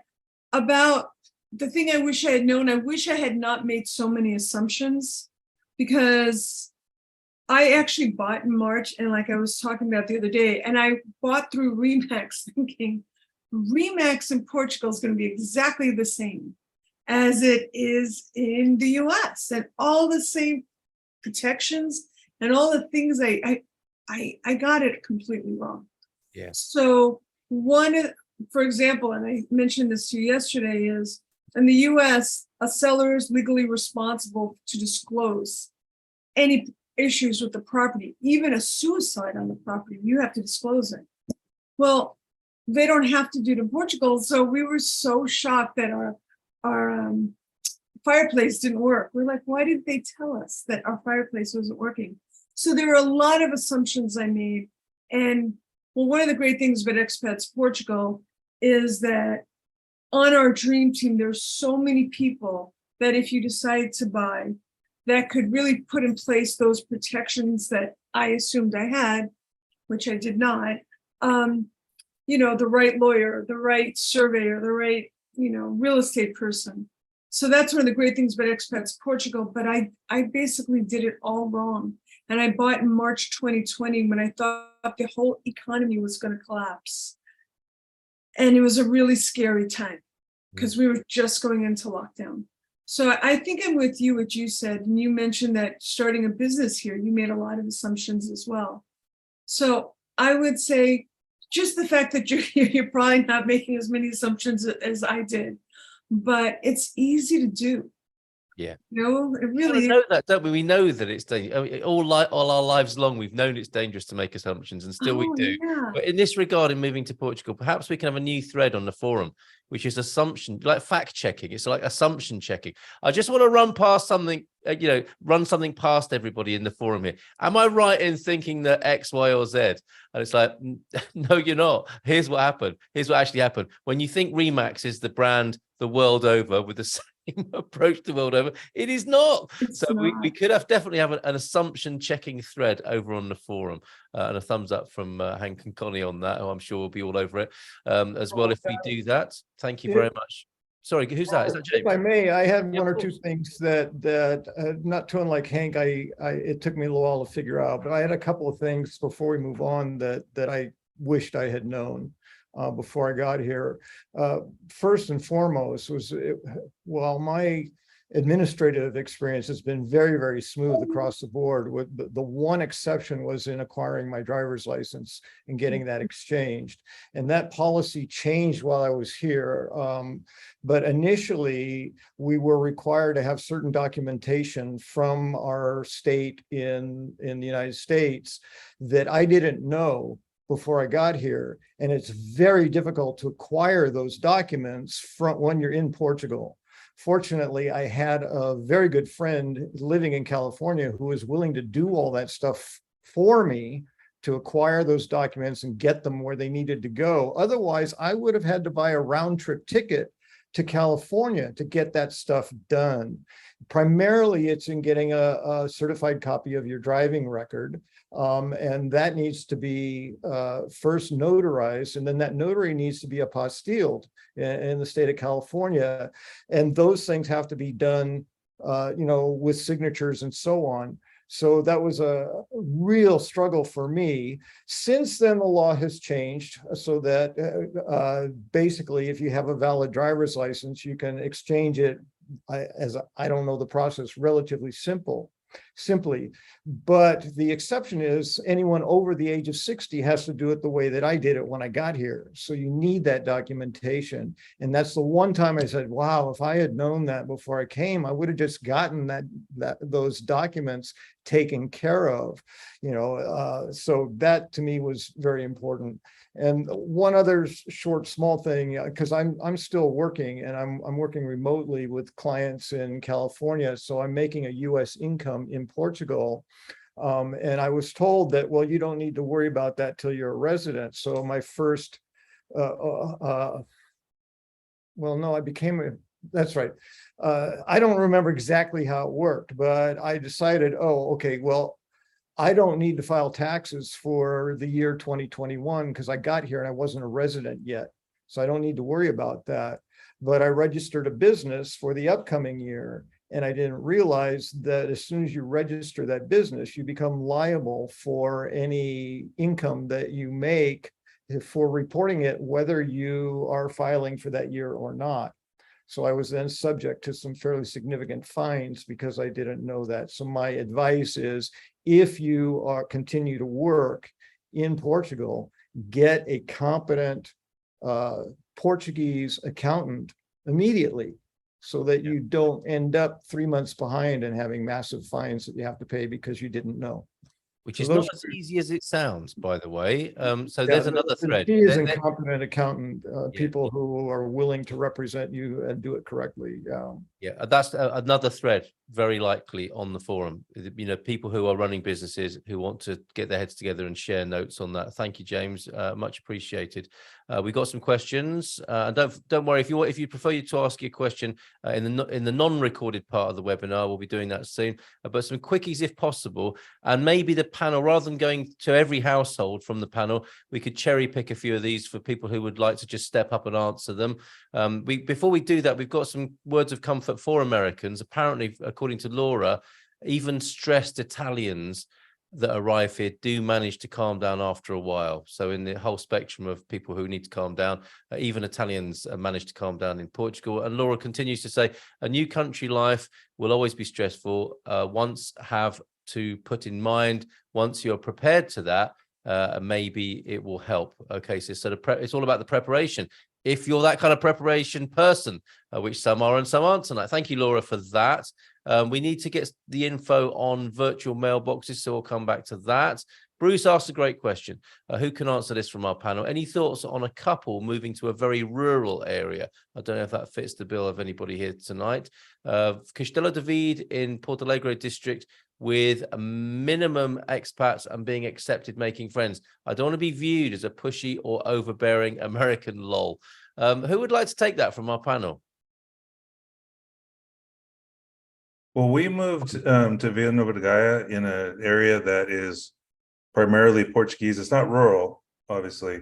about the thing I wish I had known, I wish I had not made so many assumptions, because I actually bought in March, and like I was talking about the other day, and I bought through Remax thinking Remax in Portugal is going to be exactly the same as it is in the US, and all the same protections and all the things. I got it completely wrong. Yes. So for example, and I mentioned this to you yesterday, is in the US, a seller is legally responsible to disclose any issues with the property, even a suicide on the property, you have to disclose it. Well, they don't have to do it in Portugal. So we were so shocked that our fireplace didn't work. We're like, why didn't they tell us that our fireplace wasn't working? So there were a lot of assumptions I made. And well, one of the great things about Expats Portugal is that on our dream team, there's so many people that if you decide to buy, that could really put in place those protections that I assumed I had, which I did not. The right lawyer, the right surveyor, the right, real estate person. So that's one of the great things about Expats Portugal, but I basically did it all wrong. And I bought in March 2020 when I thought the whole economy was going to collapse. And it was a really scary time because we were just going into lockdown. So I think I'm with you, what you said, and you mentioned that starting a business here, you made a lot of assumptions as well. So I would say just the fact that you're probably not making as many assumptions as I did, but it's easy to do. Yeah. It really we know that, don't we? We know that it's dangerous. All our lives long, we've known it's dangerous to make assumptions, and still we do. Yeah. But in this regard, in moving to Portugal, perhaps we can have a new thread on the forum, which is assumption, like fact checking. It's like assumption checking. I just want to run past something, run something past everybody in the forum here. Am I right in thinking that X, Y, or Z? And it's like, no, you're not. Here's what happened. Here's what actually happened. When you think Remax is the brand the world over with the same approach the world over, it is not. We could definitely have an assumption checking thread over on the forum, and a thumbs up from Hank and Connie on that, who I'm sure will be all over it as well if we do that. Thank you very much. Sorry, who's that? Is that James? If I may, I have one or two things that not too unlike Hank, it took me a little while to figure out, but I had a couple of things before we move on that I wished I had known before I got here. First and foremost while my administrative experience has been very, very smooth across the board, with the one exception was in acquiring my driver's license and getting that exchanged. And that policy changed while I was here. But initially, we were required to have certain documentation from our state in the United States that I didn't know before I got here. And it's very difficult to acquire those documents when you're in Portugal. fortunately, I had a very good friend living in California who was willing to do all that stuff for me to acquire those documents and get them where they needed to go. Otherwise, I would have had to buy a round trip ticket to California to get that stuff done. Primarily, it's in getting a certified copy of your driving record. And that needs to be first notarized, and then that notary needs to be apostilled in the state of California. And those things have to be done, with signatures and so on. So that was a real struggle for me. Since then, the law has changed so that basically, if you have a valid driver's license, you can exchange it as I don't know the process, relatively simply. But the exception is anyone over the age of 60 has to do it the way that I did it when I got here. So you need that documentation. And that's the one time I said, wow, if I had known that before I came, I would have just gotten those documents taken care of, so that to me was very important. And one other short small thing, because I'm still working and I'm working remotely with clients in California. So I'm making a US income in Portugal. And I was told that, well, you don't need to worry about that till you're a resident. So my first, well, no, I became that's right. I don't remember exactly how it worked, but I decided, oh, okay, well, I don't need to file taxes for the year 2021 because I got here and I wasn't a resident yet. So I don't need to worry about that. But I registered a business for the upcoming year. And I didn't realize that as soon as you register that business, you become liable for any income that you make for reporting it, whether you are filing for that year or not. So I was then subject to some fairly significant fines because I didn't know that. So my advice is, if you continue to work in Portugal, get a competent Portuguese accountant immediately so that you don't end up 3 months behind and having massive fines that you have to pay because you didn't know. Which So is those not as easy as it sounds, by the way. So Yeah, there's another the thread. key is There- incompetent accountant, Yeah. people who are willing to represent you and do it correctly. Yeah, that's another thread, very likely on the forum. People who are running businesses who want to get their heads together and share notes on that. Thank you, James. Much appreciated. We got some questions. And don't worry, if you prefer you to ask your question in the non-recorded part of the webinar, we'll be doing that soon. But some quickies if possible, and maybe the panel, rather than going to every household from the panel, we could cherry pick a few of these for people who would like to just step up and answer them. Before we do that, we've got some words of comfort for Americans. Apparently, according to Laura, even stressed Italians that arrive here do manage to calm down after a while. So in the whole spectrum of people who need to calm down, even Italians manage to calm down in Portugal. And Laura continues to say, a new country life will always be stressful. Once have to put in mind, once you're prepared to that, maybe it will help. Okay, so it's all about the preparation. If you're that kind of preparation person, which some are and some aren't tonight. Thank you, Laura, for that. We need to get the info on virtual mailboxes, so we'll come back to that. Bruce asked a great question. Who can answer this from our panel? Any thoughts on a couple moving to a very rural area? I don't know if that fits the bill of anybody here tonight. Castelo David in Porto Alegre district with a minimum expats and being accepted, making friends. I don't want to be viewed as a pushy or overbearing American lol. Who would like to take that from our panel? Well, we moved to Vila Nova de Gaia in an area that is primarily Portuguese. It's not rural, obviously,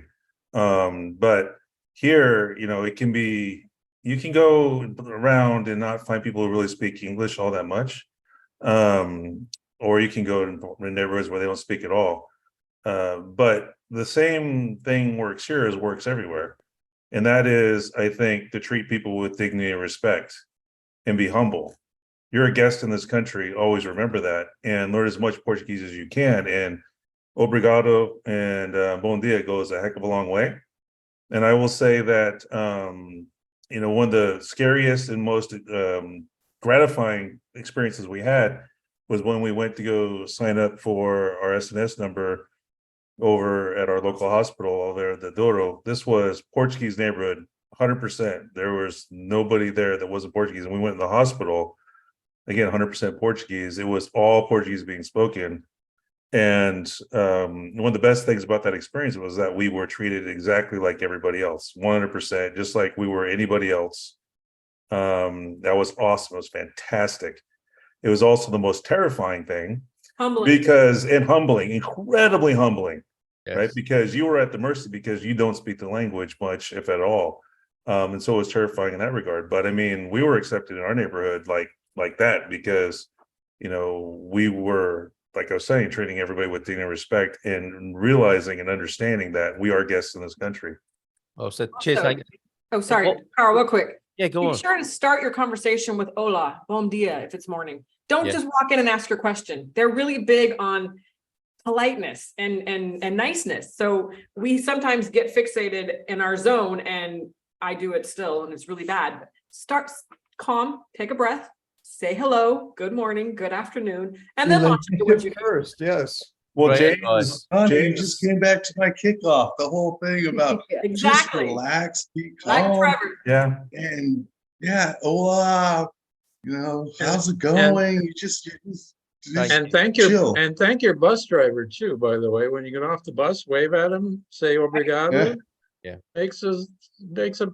but here, it can be, you can go around and not find people who really speak English all that much, or you can go in neighborhoods where they don't speak at all. But the same thing works here as works everywhere, and that is, I think, to treat people with dignity and respect and be humble. You're a guest in this country, always remember that, and learn as much Portuguese as you can. And obrigado and bom dia goes a heck of a long way. And I will say that, one of the scariest and most gratifying experiences we had was when we went to go sign up for our SNS number over at our local hospital over there at the Douro. This was Portuguese neighborhood, 100%. There was nobody there that wasn't Portuguese. And we went in the hospital, again, 100% Portuguese. It was all Portuguese being spoken. And one of the best things about that experience was that we were treated exactly like everybody else, 100%, just like we were anybody else. That was awesome. It was fantastic. It was also the most terrifying thing. Humbling. Humbling, incredibly humbling, Yes. right? Because you were at the mercy because you don't speak the language much, if at all. And so it was terrifying in that regard. But I mean, we were accepted in our neighborhood like that because, you know, we were, like I was saying, treating everybody with dignity and respect and realizing and understanding that we are guests in this country. Well said. Cheers, Also- Hank. Oh, sorry, What- Carl, real quick. Yeah, go Be on. sure to start your conversation with hola, bom dia, if it's morning. Don't Yeah. just walk in and ask your question. They're really big on politeness and niceness. So we sometimes get fixated in our zone, and I do it still, and it's really bad. Start calm, take a breath, say hello, good morning, good afternoon, and then launch into what you do. First, yes. Well, Great James, advice. You just came back to my kickoff, the whole thing about just Exactly. relax, be Like calm, Trevor. yeah, and yeah, hola, you know, how's it going? You just Thank And thank you, chill. and thank your bus driver too, by the way. When you get off the bus, wave at him, say obrigado. Yeah. Makes a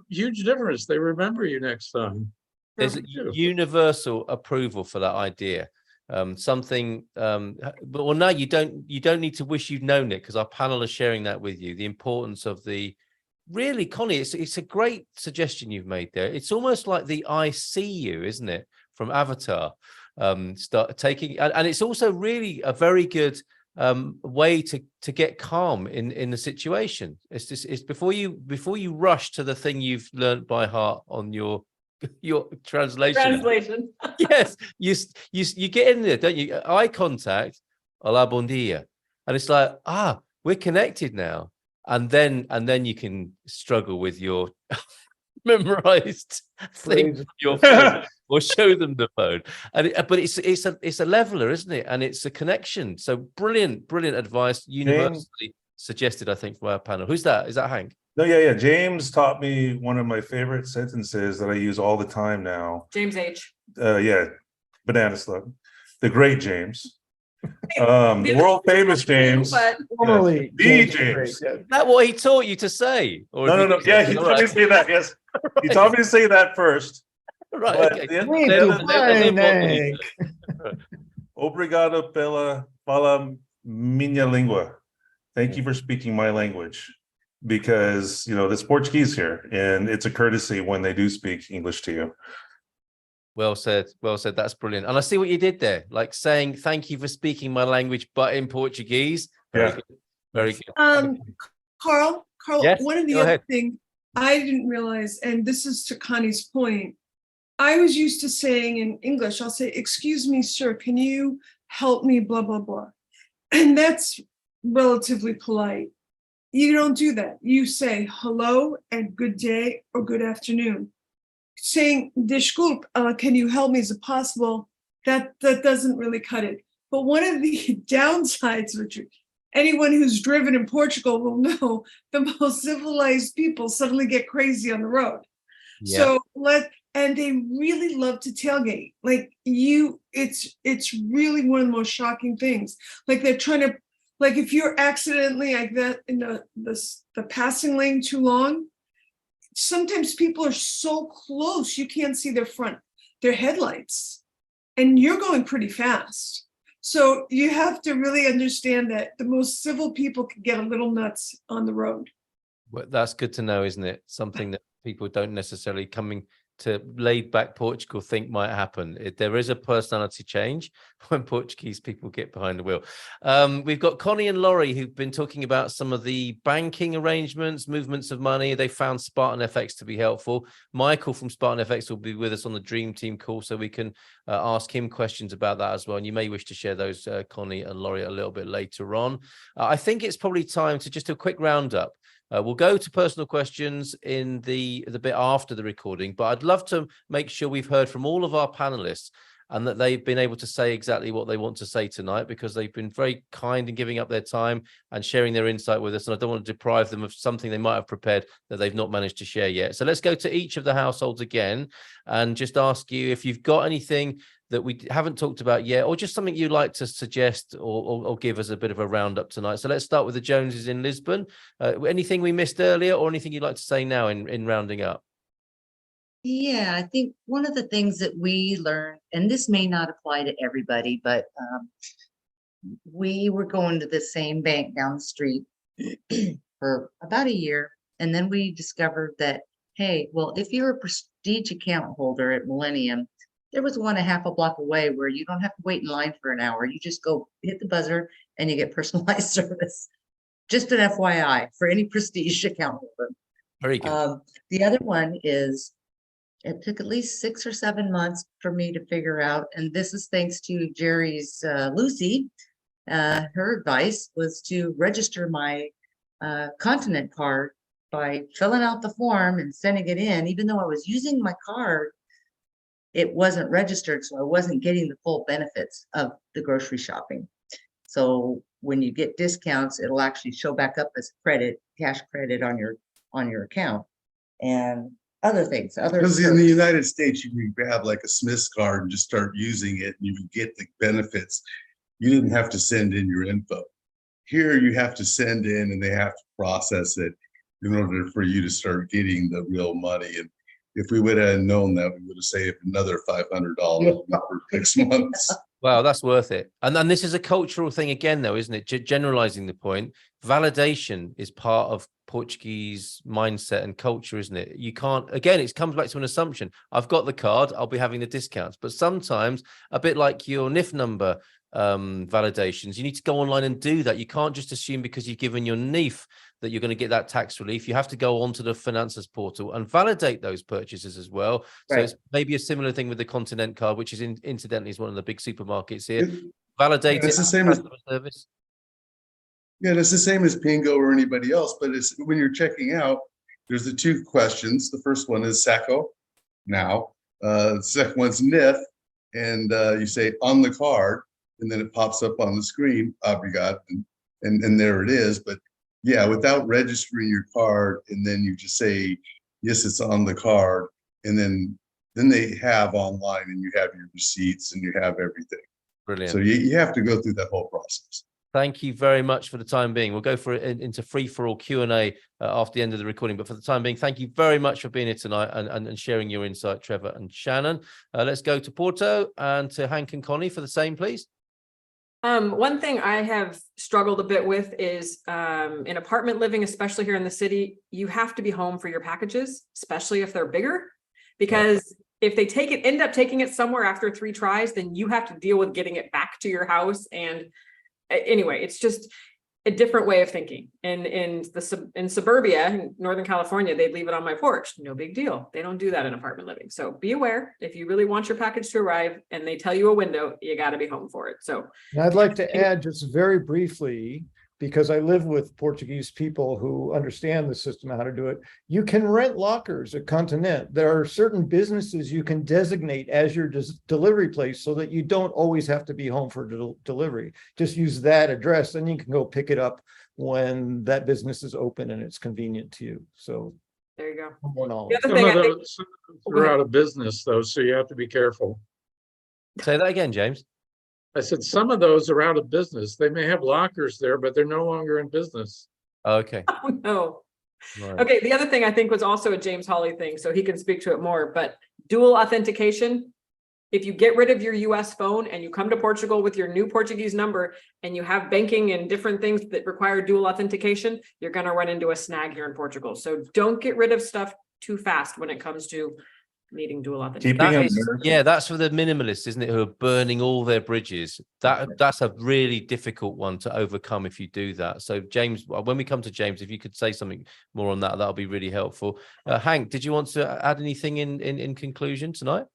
huge difference. They remember you next time. There's Perfect, too. universal approval for that idea. But well, no, you don't need to wish you'd known it, because our panel is sharing that with you. The importance of really, Connie, it's a great suggestion you've made there. It's almost like the I see you, isn't it, from Avatar? Start taking, and it's also really a very good way to get calm in the situation. It's before you rush to the thing you've learned by heart on your translation. Yes, you get in there, don't you? Eye contact, hola, bon dia, and it's like, we're connected now. And then you can struggle with your memorized thing on your phone, or show them the phone. But it's a leveler, isn't it? And it's a connection. So brilliant advice, universally suggested, I think, from our panel. Who's that? Is that Hank? no, yeah. James taught me one of my favorite sentences that I use all the time now. James H. Banana slug, the great James, the world famous James. But Formerly, The James. James. Yeah. Is that what he taught you to say? Or No. Yeah, he taught me to say that. Yes, he taught me to say that first. Right. But Okay. the Muito other- bem, Hank. Obrigado pela minha língua. Thank you for speaking my language, because there's Portuguese here, and it's a courtesy when they do speak English to you. Well said. That's brilliant. And I see what you did there, like saying thank you for speaking my language, but in Portuguese. Very good. Very good. Carl, Yes, one of the go other ahead. things I didn't realize, and this is to Connie's point, I was used to saying in English, I'll say, excuse me, sir, can you help me, blah, blah, blah. And that's relatively polite. You don't do that. You say hello and good day or good afternoon. Saying desculpe, can you help me, is it possible? That doesn't really cut it. But one of the downsides, which anyone who's driven in Portugal will know, the most civilized people suddenly get crazy on the road. Yeah. So and they really love to tailgate. Like it's really one of the most shocking things. Like they're trying to, like if you're accidentally like that in the passing lane too long, sometimes people are so close you can't see their headlights, and you're going pretty fast. So you have to really understand that the most civil people can get a little nuts on the road. Well, that's good to know, isn't it? Something that people don't necessarily coming to laid back Portugal think might happen. There is a personality change when Portuguese people get behind the wheel. We've got Connie and Laurie who've been talking about some of the banking arrangements, movements of money. They found Spartan FX to be helpful. Michael from Spartan FX will be with us on the Dream Team call, so we can ask him questions about that as well. And you may wish to share those, Connie and Laurie, a little bit later on. I think it's probably time to just do a quick roundup. We'll go to personal questions in the bit after the recording, but I'd love to make sure we've heard from all of our panelists and that they've been able to say exactly what they want to say tonight, because they've been very kind in giving up their time and sharing their insight with us. And I don't want to deprive them of something they might have prepared that they've not managed to share yet. So let's go to each of the households again and just ask you if you've got anything that we haven't talked about yet, or just something you'd like to suggest or give us a bit of a roundup tonight. So let's start with the Joneses in Lisbon. Anything we missed earlier, or anything you'd like to say now in rounding up? Yeah, I think one of the things that we learned, and this may not apply to everybody, but we were going to the same bank down the street for about a year. And then we discovered that, hey, well, if you're a prestige account holder at Millennium, there was one a half a block away where you don't have to wait in line for an hour. You just go hit the buzzer and you get personalized service. Just an FYI for any prestige account holder. Very good. The other one is, it took at least 6 or 7 months for me to figure out, and this is thanks to Jerry's Lucy. Her advice was to register my continent card by filling out the form and sending it in. Even though I was using my card, it wasn't registered, so I wasn't getting the full benefits of the grocery shopping. So when you get discounts, it'll actually show back up as credit, cash credit on your account, and other things. Because in the United States, you can grab like a Smith's card and just start using it, and you can get the benefits. You didn't have to send in your info. Here, you have to send in, and they have to process it in order for you to start getting the real money. And if we would have known that, we would have saved another $500 for 6 months. Wow, that's worth it. And then this is a cultural thing again, though, isn't it? Generalizing the point, validation is part of Portuguese mindset and culture, isn't it? You can't, again, it comes back to an assumption. I've got the card, I'll be having the discounts. But sometimes, a bit like your NIF number validations, you need to go online and do that. You can't just assume because you've given your NIF that you're going to get that tax relief. You have to go onto the finances portal and validate those purchases as well. So it's maybe a similar thing with the Continent card, which is incidentally is one of the big supermarkets here. Validate it. It's the same as service. Yeah, it's the same as Pingo or anybody else, but it's when you're checking out, there's the 2 questions. The first one is Sacco now. The second one's NIF, and you say on the card, and then it pops up on the screen, obrigado, and there it is. But yeah, without registering your card, and then you just say, yes, it's on the card, and then they have online, and you have your receipts, and you have everything. Brilliant. So you have to go through that whole process. Thank you very much for the time being. We'll go for it into free-for-all Q&A after the end of the recording. But for the time being, thank you very much for being here tonight and sharing your insight, Trevor and Shannon. Let's go to Porto and to Hank and Connie for the same, please. One thing I have struggled a bit with is in apartment living, especially here in the city, you have to be home for your packages, especially if they're bigger, because if they end up taking it somewhere after 3 tries, then you have to deal with getting it back to your house. And anyway, it's just a different way of thinking. And in suburbia, in Northern California, they'd leave it on my porch. No big deal. They don't do that in apartment living. So be aware, if you really want your package to arrive and they tell you a window, you got to be home for it. So and I'd like to add just very briefly, because I live with Portuguese people who understand the system, how to do it. You can rent lockers at Continent. There are certain businesses you can designate as your delivery place so that you don't always have to be home for delivery. Just use that address, then you can go pick it up when that business is open and it's convenient to you. So there you go. more knowledge. The other Some thing of I think, those are out of business though, so you have to be careful. Say that again, James. I said some of those are out of business. They may have lockers there, but they're no longer in business. Okay. oh no. Right. Okay, the other thing I think was also a James Hawley thing, so he can speak to it more, but dual authentication. If you get rid of your US phone and you come to Portugal with your new Portuguese number and you have banking and different things that require dual authentication, you're going to run into a snag here in Portugal. So don't get rid of stuff too fast when it comes to needing dual authentication. That's for the minimalists, isn't it? Who are burning all their bridges. That's a really difficult one to overcome if you do that. So James, when we come to James, if you could say something more on that, that'll be really helpful. Hank, did you want to add anything in conclusion tonight?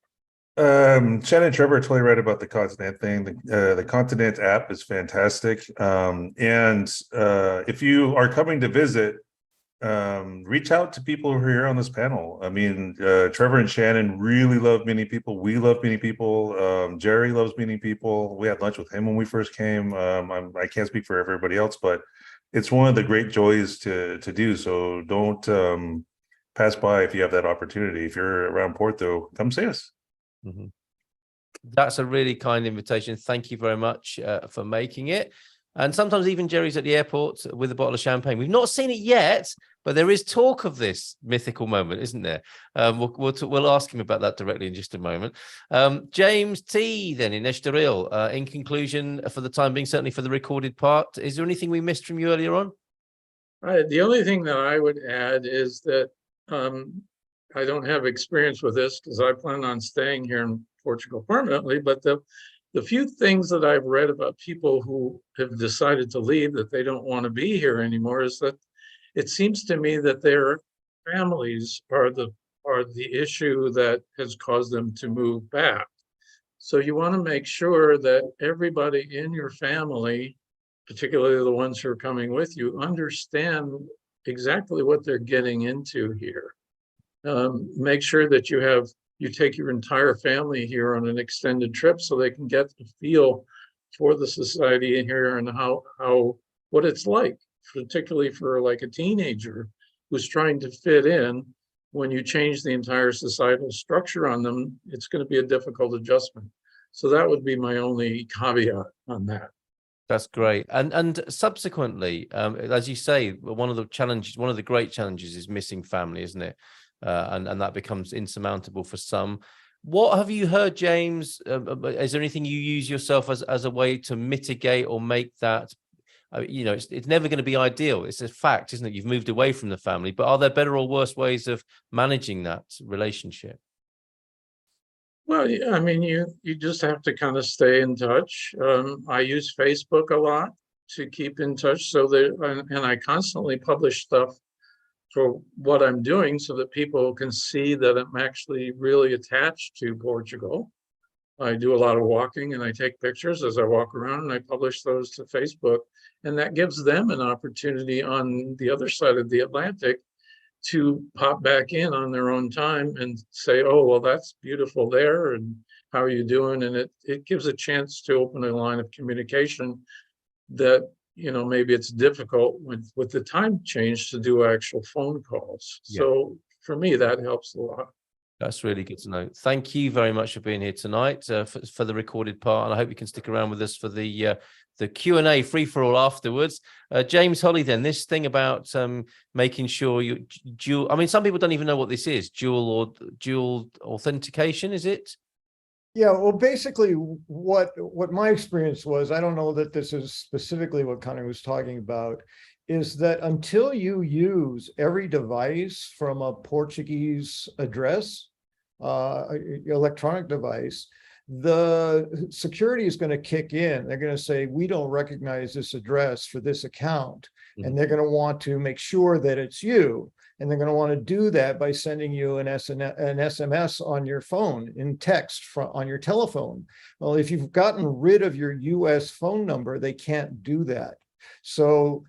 Shannon and Trevor are totally right about the Continent thing. The Continent app is fantastic. And if you are coming to visit, reach out to people who are here on this panel. I mean, Trevor and Shannon really love meeting people. We love meeting people. Jerry loves meeting people. We had lunch with him when we first came. I can't speak for everybody else, but it's one of the great joys to do. So don't pass by if you have that opportunity. If you're around Porto, come see us. Mm-hmm. That's a really kind invitation. Thank you very much for making it. And sometimes even Jerry's at the airport with a bottle of champagne. We've not seen it yet, but there is talk of this mythical moment, isn't there? We'll ask him about that directly in just a moment. James T. then in Estoril. In conclusion, for the time being, certainly for the recorded part, is there anything we missed from you earlier on? The only thing that I would add is that I don't have experience with this because I plan on staying here in Portugal permanently, but the few things that I've read about people who have decided to leave, that they don't want to be here anymore, is that it seems to me that their families are the issue that has caused them to move back. So you want to make sure that everybody in your family, particularly the ones who are coming with you, understand exactly what they're getting into here. Make sure that you take your entire family here on an extended trip so they can get the feel for the society in here and what it's like, particularly for like a teenager who's trying to fit in. When you change the entire societal structure on them, it's going to be a difficult adjustment. So that would be my only caveat on that. That's great. And subsequently, as you say, one of the great challenges is missing family, isn't it? And that becomes insurmountable for some. What have you heard, James? Is there anything you use yourself as a way to mitigate or make that? It's never going to be ideal. It's a fact, isn't it? You've moved away from the family, but are there better or worse ways of managing that relationship? Well, I mean, you just have to kind of stay in touch. I use Facebook a lot to keep in touch, and I constantly publish stuff for what I'm doing so that people can see that I'm actually really attached to Portugal. I do a lot of walking and I take pictures as I walk around and I publish those to Facebook. And that gives them an opportunity on the other side of the Atlantic to pop back in on their own time and say, oh, well, that's beautiful there. And how are you doing? And it gives a chance to open a line of communication that, maybe it's difficult with the time change to do actual phone calls. Yeah. So for me, that helps a lot. That's really good to know. Thank you very much for being here tonight for the recorded part. And I hope you can stick around with us for the Q&A free-for-all afterwards. James Holly, then, this thing about making sure some people don't even know what this is, dual authentication, is it? Yeah, well, basically what my experience was, I don't know that this is specifically what Connor was talking about, is that until you use every device from a Portuguese address, electronic device, the security is going to kick in. They're going to say, we don't recognize this address for this account. Mm-hmm. And they're going to want to make sure that it's you. And they're going to want to do that by sending you an SMS on your phone, in text on your telephone. Well, if you've gotten rid of your US phone number, they can't do that. So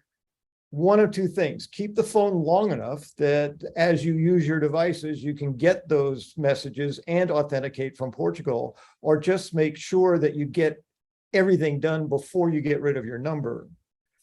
one of two things: keep the phone long enough that as you use your devices, you can get those messages and authenticate from Portugal, or just make sure that you get everything done before you get rid of your number.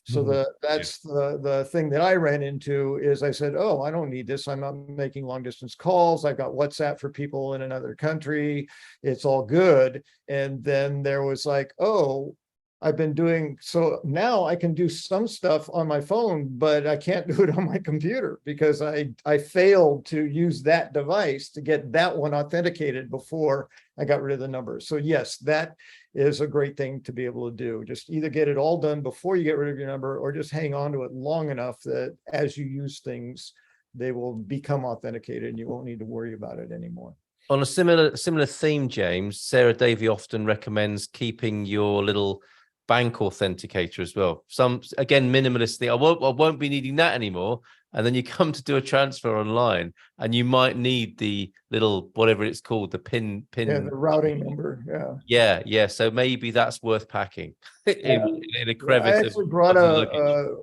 So that's the thing that I ran into is I said, oh, I don't need this. I'm not making long distance calls. I've got WhatsApp for people in another country. It's all good. And then there was like, oh, I've been doing, so now I can do some stuff on my phone, but I can't do it on my computer because I failed to use that device to get that one authenticated before I got rid of the number. So yes, that is a great thing to be able to do. Just either get it all done before you get rid of your number, or just hang on to it long enough that as you use things, they will become authenticated and you won't need to worry about it anymore. On a similar theme, James, Sarah Davy often recommends keeping your little bank authenticator as well. Some, again, minimalist. I won't be needing that anymore. And then you come to do a transfer online and you might need the little, whatever it's called, the pin. Yeah, the routing number. Yeah. So maybe that's worth packing in a crevice. I actually brought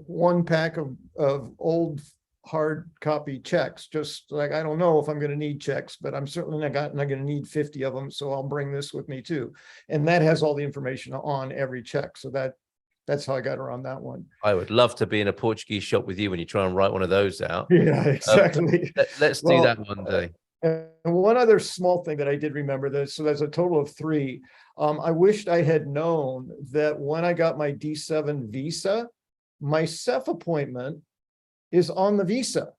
one pack of old hard copy checks, just like, I don't know if I'm going to need checks, but I'm certainly not going to need 50 of them. So I'll bring this with me too. And that has all the information on every check. So that's how I got around that one. I would love to be in a Portuguese shop with you when you try and write one of those out. Yeah, exactly. Let's do that one day. And one other small thing that I did remember, that so there's a total of 3. I wished I had known that when I got my D7 visa, my CEF appointment is on the visa.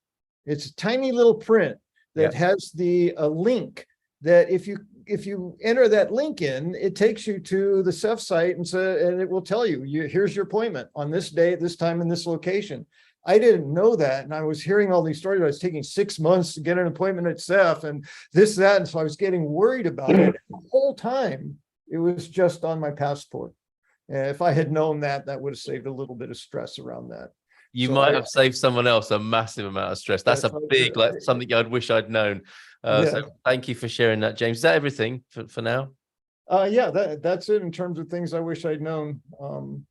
It's a tiny little print that has the link that if you enter that link in, it takes you to the CEF site and it will tell you, here's your appointment on this day, at this time, in this location. I didn't know that. And I was hearing all these stories. I was taking 6 months to get an appointment at CEF and this, that. And so I was getting worried about it. The whole time, it was just on my passport. And if I had known that, that would have saved a little bit of stress around that. You So might have saved someone else a massive amount of stress. That's a big, like something I'd wish I'd known. So thank you for sharing that, James. Is that everything for now? Yeah, that's it in terms of things I wish I'd known.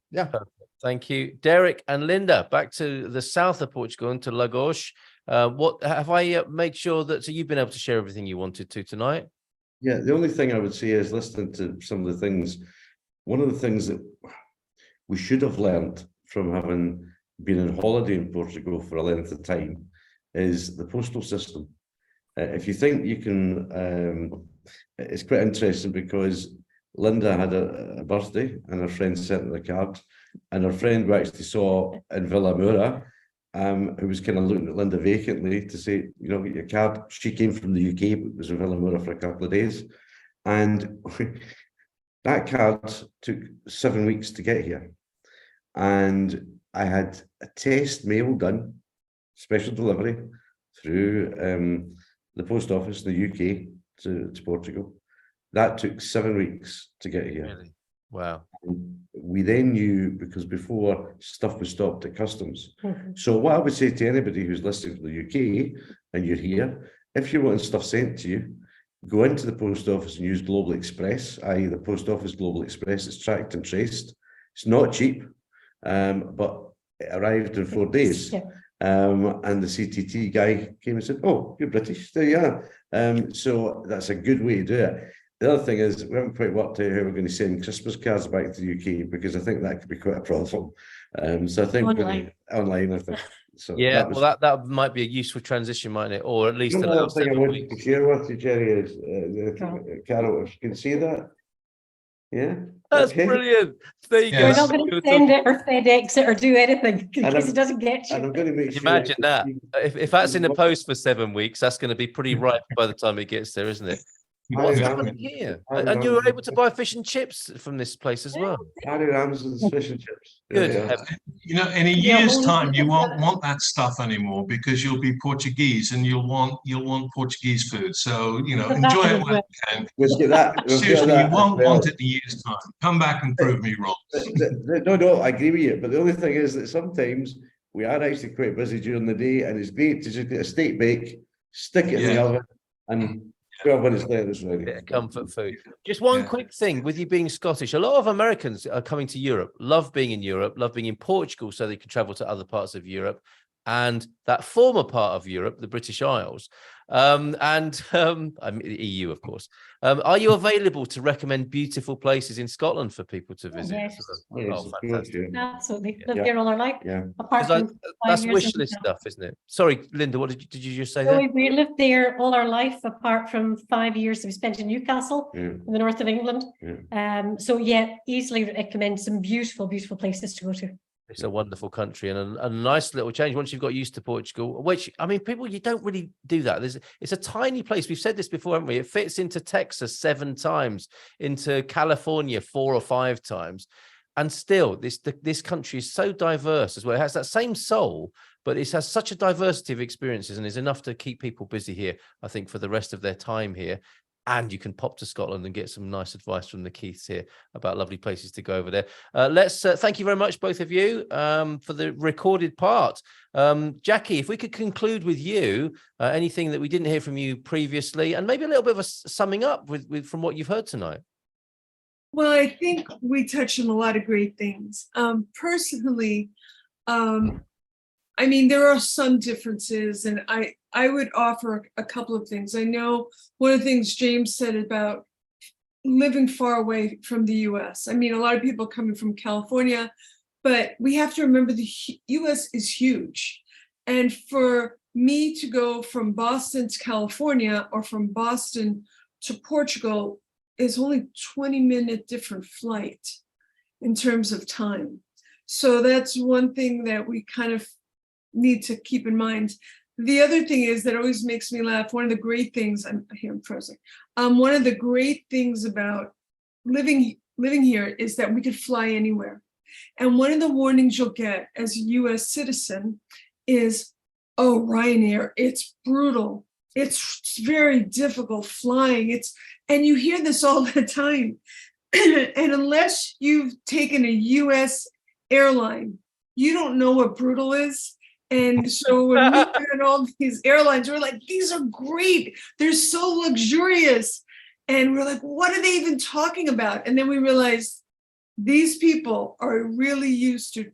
Yeah. Perfect. Thank you. Derek and Linda, back to the south of Portugal and to Lagos. What have I made sure that so you've been able to share everything you wanted to tonight? Yeah, the only thing I would say is listening to some of the things, one of the things that we should have learned from having been on holiday in Portugal for a length of time is the postal system. If you think you can, it's quite interesting because Linda had a birthday and her friend sent her a card, and her friend we actually saw in Villamoura, who was kind of looking at Linda vacantly to say, you know, get your card. She came from the UK, but was in Villamoura for a couple of days. And that card took 7 weeks to get here. And I had a test mail done, special delivery, through the post office in the UK to Portugal. That took 7 weeks to get here. Really? Wow. And we then knew, because before stuff was stopped at customs. So what I would say to anybody who's listening from the UK and you're here, if you're wanting stuff sent to you, go into the post office and use Global Express, i.e. the post office Global Express. It's tracked and traced. It's not cheap, but it arrived in 4 days. And the CTT guy came and said, oh, you're British, there you are. So that's a good way to do it. The other thing is, we haven't quite worked out how we're going to send Christmas cards back to the UK, because I think that could be quite a problem. So I think online, I think. So yeah, that might be a useful transition, mightn't it? Or at least another thing I wanted to share with you, Jerry, is Carol, if you can see that. Yeah, that's brilliant. There you go. We're not going to send it or FedEx it or do anything because it doesn't get you. And I'm going to make sure. Imagine that. If that's in the post for 7 weeks, that's going to be pretty ripe by the time it gets there, isn't it? What's happening here? And you were able to buy fish and chips from this place as well. Harry Ramsden's fish and chips. Good. You know, in a year's time, you won't want that stuff anymore because you'll be Portuguese and you'll want Portuguese food. So, you know, enjoy it when you can. Let's get that. Seriously, you won't want it in a year's time. Come back and prove me wrong. No, I agree with you. But the only thing is that sometimes we are actually quite busy during the day, and it's great to just get a steak bake, stick it in the oven, and 12 minutes later it's ready. Bit of comfort food. Just one quick thing with you being Scottish. A lot of Americans are coming to Europe, love being in Europe, love being in Portugal so they can travel to other parts of Europe and that former part of Europe, the British Isles, I mean, the EU, of course. Are you available to recommend beautiful places in Scotland for people to visit? Yes. Oh, fantastic. Absolutely. Lived here all our life. Yeah. Apart from that's wish list stuff, isn't it? Sorry, Linda, what did you just say there? We lived there all our life, apart from 5 years that we spent in Newcastle in the north of England. So yeah, easily recommend some beautiful, beautiful places to go to. It's a wonderful country and a nice little change once you've got used to Portugal, which, I mean, people, you don't really do that. It's a tiny place. We've said this before, haven't we? It fits into Texas 7 times, into California 4 or 5 times. And still, this country is so diverse as well. It has that same soul, but it has such a diversity of experiences and is enough to keep people busy here, I think, for the rest of their time here. And you can pop to Scotland and get some nice advice from the Keiths here about lovely places to go over there. Let's thank you very much, both of you, for the recorded part. Jackie, if we could conclude with you, anything that we didn't hear from you previously, and maybe a little bit of a summing up from what you've heard tonight. Well, I think we touched on a lot of great things. Personally, I mean, there are some differences, and I would offer a couple of things. I know one of the things James said about living far away from the US. I mean, a lot of people coming from California, but we have to remember the US is huge. And for me to go from Boston to California or from Boston to Portugal is only 20-minute different flight in terms of time. So that's one thing that we kind of need to keep in mind. The other thing is that always makes me laugh. One of the great things, I'm frozen. One of the great things about living here is that we could fly anywhere. And one of the warnings you'll get as a US citizen is, oh, Ryanair, it's brutal. It's very difficult flying. And you hear this all the time. And unless you've taken a US airline, you don't know what brutal is. And so when we had all these airlines, we're like, these are great. They're so luxurious. And we're like, what are they even talking about? And then we realized these people are really used to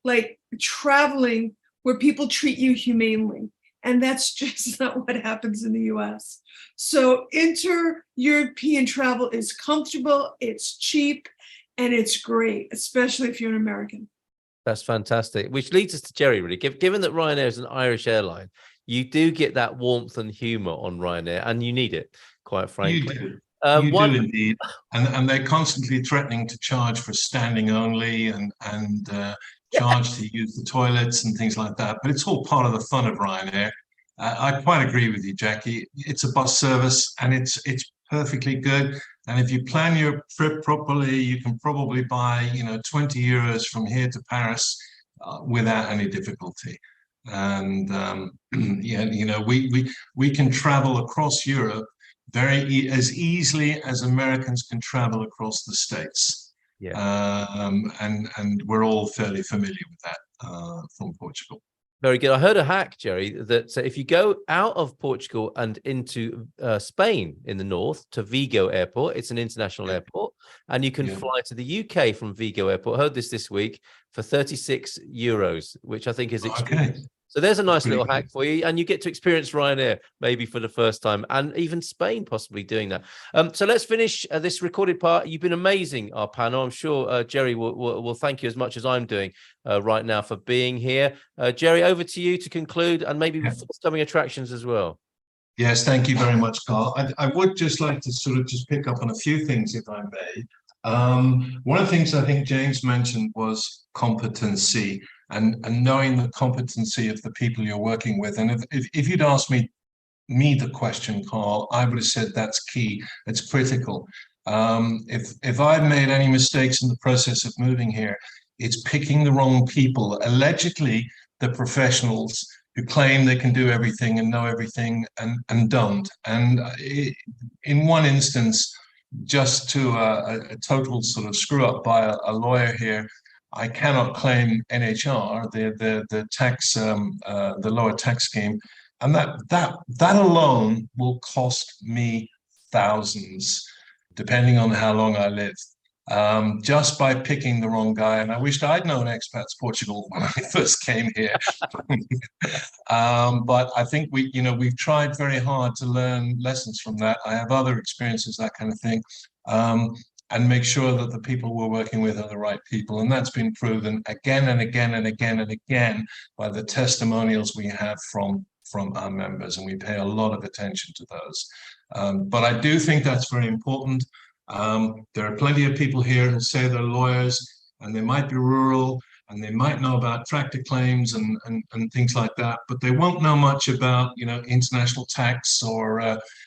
like traveling where people treat you humanely. And that's just not what happens in the US. So inter-European travel is comfortable, it's cheap, and it's great, especially if you're an American. That's fantastic. Which leads us to Jerry, really. Given that Ryanair is an Irish airline, you do get that warmth and humour on Ryanair, and you need it, quite frankly. You do. You do indeed. And they're constantly threatening to charge for standing only and charge to use the toilets and things like that. But it's all part of the fun of Ryanair. I quite agree with you, Jackie. It's a bus service and it's perfectly good. And if you plan your trip properly, you can probably buy, 20 euros from here to Paris without any difficulty. And we can travel across Europe as easily as Americans can travel across the States. Yeah. And we're all fairly familiar with that from Portugal. Very good. I heard a hack, Jerry, that if you go out of Portugal and into Spain in the north to Vigo Airport, it's an international airport, and you can fly to the UK from Vigo Airport. I heard this week for 36 euros, which I think is extremely. Okay. So there's a nice little hack for you, and you get to experience Ryanair maybe for the first time, and even Spain possibly doing that. So let's finish this recorded part. You've been amazing, our panel. I'm sure Jerry will thank you as much as I'm doing right now for being here. Jerry, over to you to conclude, and maybe forthcoming attractions as well. Yes, thank you very much, Carl. I would just like to sort of just pick up on a few things, if I may. One of the things I think James mentioned was competency and knowing the competency of the people you're working with. And if you'd asked me the question, Carl, I would have said that's key. It's critical. If I've made any mistakes in the process of moving here, it's picking the wrong people. Allegedly, the professionals who claim they can do everything and know everything and don't. And in one instance, just to a total sort of screw up by a lawyer here, I cannot claim NHR, the tax, the lower tax scheme, and that alone will cost me thousands, depending on how long I live. Just by picking the wrong guy. And I wished I'd known Expats Portugal when I first came here. But I think we've tried very hard to learn lessons from that. I have other experiences, that kind of thing, and make sure that the people we're working with are the right people. And that's been proven again and again and again and again by the testimonials we have from our members, and we pay a lot of attention to those. But I do think that's very important. There are plenty of people here who say they're lawyers, and they might be rural, and they might know about tractor claims and things like that, but they won't know much about international tax or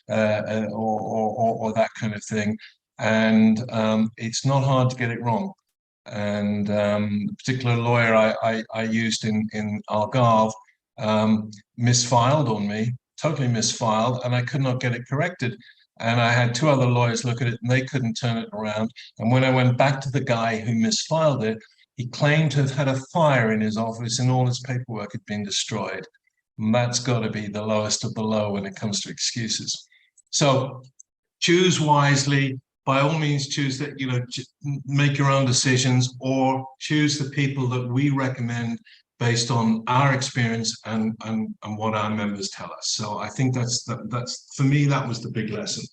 that kind of thing. And it's not hard to get it wrong. And the particular lawyer I used in Algarve misfiled on me, totally misfiled, and I could not get it corrected. And I had two other lawyers look at it, and they couldn't turn it around. And when I went back to the guy who misfiled it, he claimed to have had a fire in his office and all his paperwork had been destroyed. And that's got to be the lowest of the low when it comes to excuses. So choose wisely. By all means, choose that, make your own decisions, or choose the people that we recommend based on our experience and what our members tell us. So I think that's for me, that was the big lesson.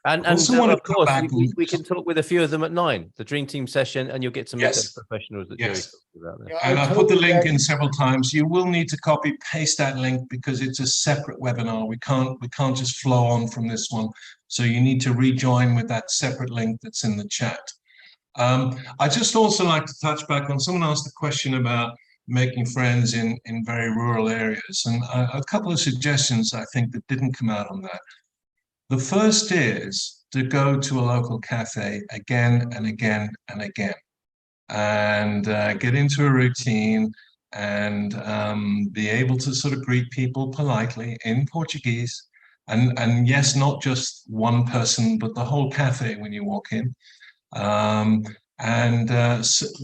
And Also wanna of come course, back we can talk with a few of them at 9, the Dream Team session, and you'll get to meet those professionals that Jerry talked about there. And I put the link in several times. You will need to copy paste that link because it's a separate webinar. We can't just flow on from this one. So you need to rejoin with that separate link that's in the chat. I just also like to touch back on, someone asked a question about making friends in very rural areas, and a couple of suggestions I think that didn't come out on that. The first is to go to a local cafe again and again and again, and get into a routine and be able to sort of greet people politely in Portuguese. And yes, not just one person, but the whole cafe when you walk in.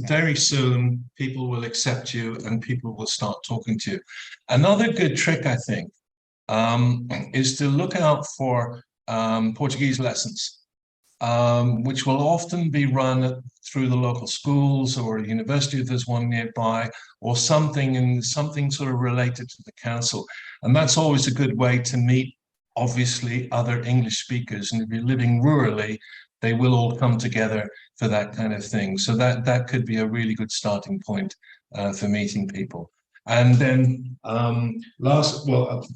Very soon people will accept you and people will start talking to you. Another good trick, I think, is to look out for Portuguese lessons, which will often be run through the local schools or a university if there's one nearby, or something sort of related to the council. And that's always a good way to meet, obviously, other English speakers. And if you're living rurally, they will all come together for that kind of thing. So that could be a really good starting point for meeting people. And then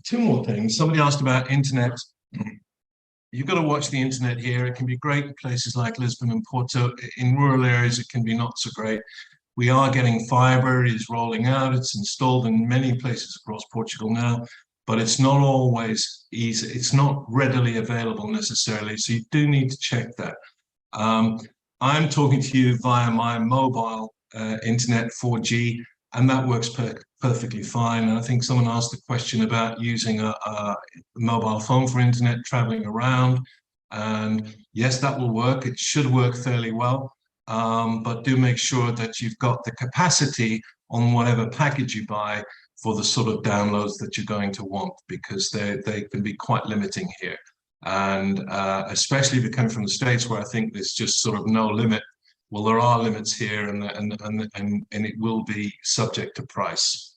two more things. Somebody asked about internet. You've got to watch the internet here. It can be great in places like Lisbon and Porto. In rural areas, it can be not so great. We are getting fiber, it's rolling out, it's installed in many places across Portugal now, but it's not always easy. It's not readily available necessarily, so you do need to check that. I'm talking to you via my mobile internet 4G, and that works perfectly fine. And I think someone asked the question about using a mobile phone for internet, traveling around. And yes, that will work. It should work fairly well. But do make sure that you've got the capacity on whatever package you buy for the sort of downloads that you're going to want, because they can be quite limiting here. And especially if you're coming from the States, where I think there's just sort of no limit. Well, there are limits here, and it will be subject to price.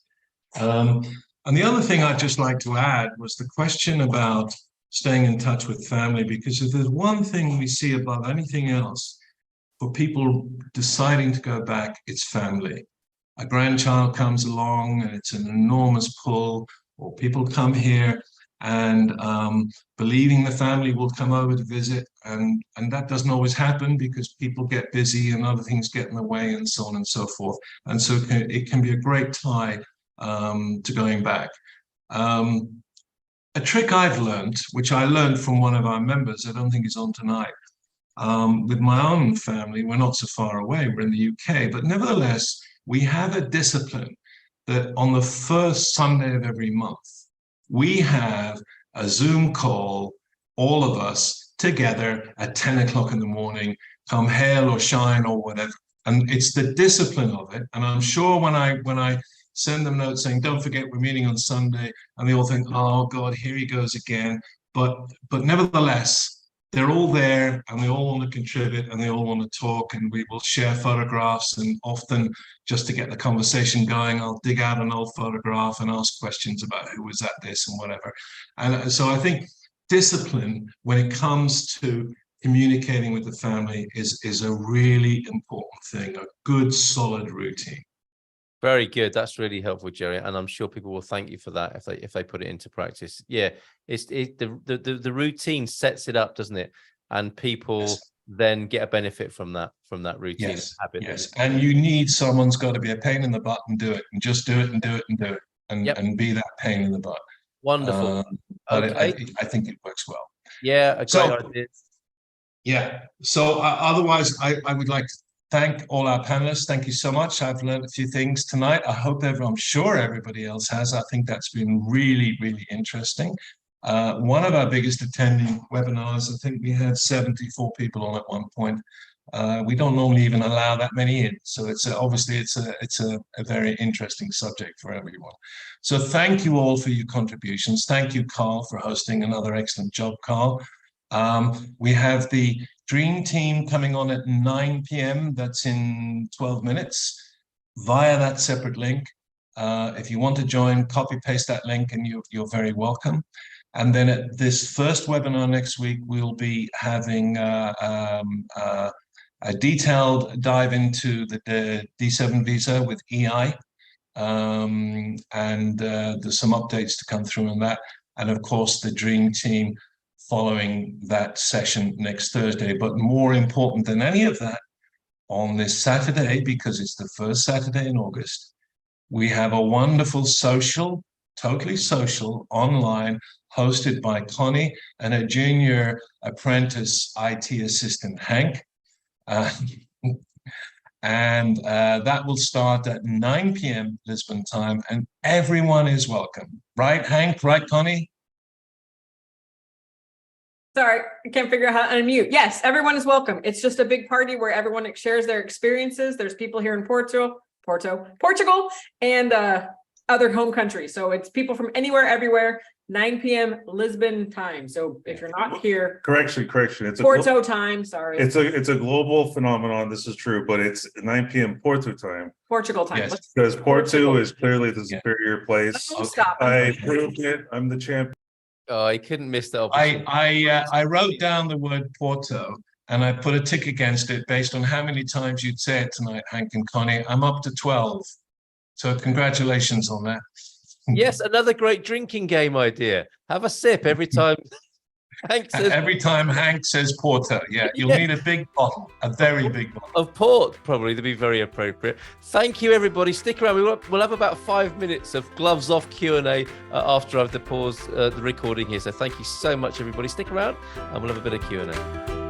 And the other thing I'd just like to add was the question about staying in touch with family, because if there's one thing we see above anything else for people deciding to go back, it's family. A grandchild comes along and it's an enormous pull, or people come here and believing the family will come over to visit, and that doesn't always happen because people get busy and other things get in the way and so on and so forth. And so it can be a great tie to going back. A trick I've learned, which I learned from one of our members, I don't think he's on tonight, with my own family. We're not so far away, we're in the UK, but nevertheless, we have a discipline that on the first Sunday of every month, we have a Zoom call, all of us together at 10 o'clock in the morning, come hail or shine or whatever. And it's the discipline of it. And I'm sure when I send them notes saying, don't forget we're meeting on Sunday, and they all think, oh God, here he goes again. But nevertheless, they're all there and they all want to contribute and they all want to talk, and we will share photographs, and often just to get the conversation going, I'll dig out an old photograph and ask questions about who was at this and whatever. And so I think discipline when it comes to communicating with the family is a really important thing, a good solid routine. Very good. That's really helpful, Jerry, and I'm sure people will thank you for that if they put it into practice. Yeah, the routine sets it up, doesn't it? And people then get a benefit from that routine habit. Yes, and you need someone's got to be a pain in the butt and do it, and just do it and do it and do it, and be that pain in the butt. Wonderful. But I think it works well. Yeah, a great idea. Yeah. So otherwise, I would like to thank all our panelists. Thank you so much. I've learned a few things tonight. I'm sure everybody else has. I think that's been really, really interesting. One of our biggest attending webinars, I think we had 74 people on at one point. We don't normally even allow that many in. So obviously it's a very interesting subject for everyone. So thank you all for your contributions. Thank you, Carl, for hosting. Another excellent job, Carl. We have the Dream Team coming on at 9 p.m. That's in 12 minutes via that separate link. If you want to join, copy paste that link, and you're very welcome. And then at this first webinar next week, we'll be having a detailed dive into the D7 visa with EI. And there's some updates to come through on that. And of course, the Dream Team following that session next Thursday. But more important than any of that, on this Saturday, because it's the first Saturday in August, we have a wonderful social, totally social, online, hosted by Connie and a junior apprentice IT assistant, Hank. And that will start at 9 p.m. Lisbon time, and everyone is welcome. Right, Hank? Right, Connie? Sorry, I can't figure out how to unmute. Yes, everyone is welcome. It's just a big party where everyone shares their experiences. There's people here in Portugal, and other home countries. So it's people from anywhere, everywhere. 9 p.m. Lisbon time. So if you're not here, Correction. It's Porto time. Sorry, it's a global phenomenon. This is true, but it's 9 p.m. Porto time. Portugal time. Yes. Let's- Because Porto Portugal. is clearly the superior place. Oh, stop. I proved it. I'm the champion. Oh, I couldn't miss that opportunity. I wrote down the word Porto, and I put a tick against it based on how many times you'd say it tonight, Hank and Connie. I'm up to 12. So congratulations on that. Yes, another great drinking game idea. Have a sip every time Hank says Every time Hank says Porto, yeah, you'll need a big bottle, a very big bottle. of port, probably, to be very appropriate. Thank you, everybody. Stick around. We'll have about 5 minutes of gloves off Q&A after I've paused the recording here. So thank you so much, everybody. Stick around and we'll have a bit of Q&A.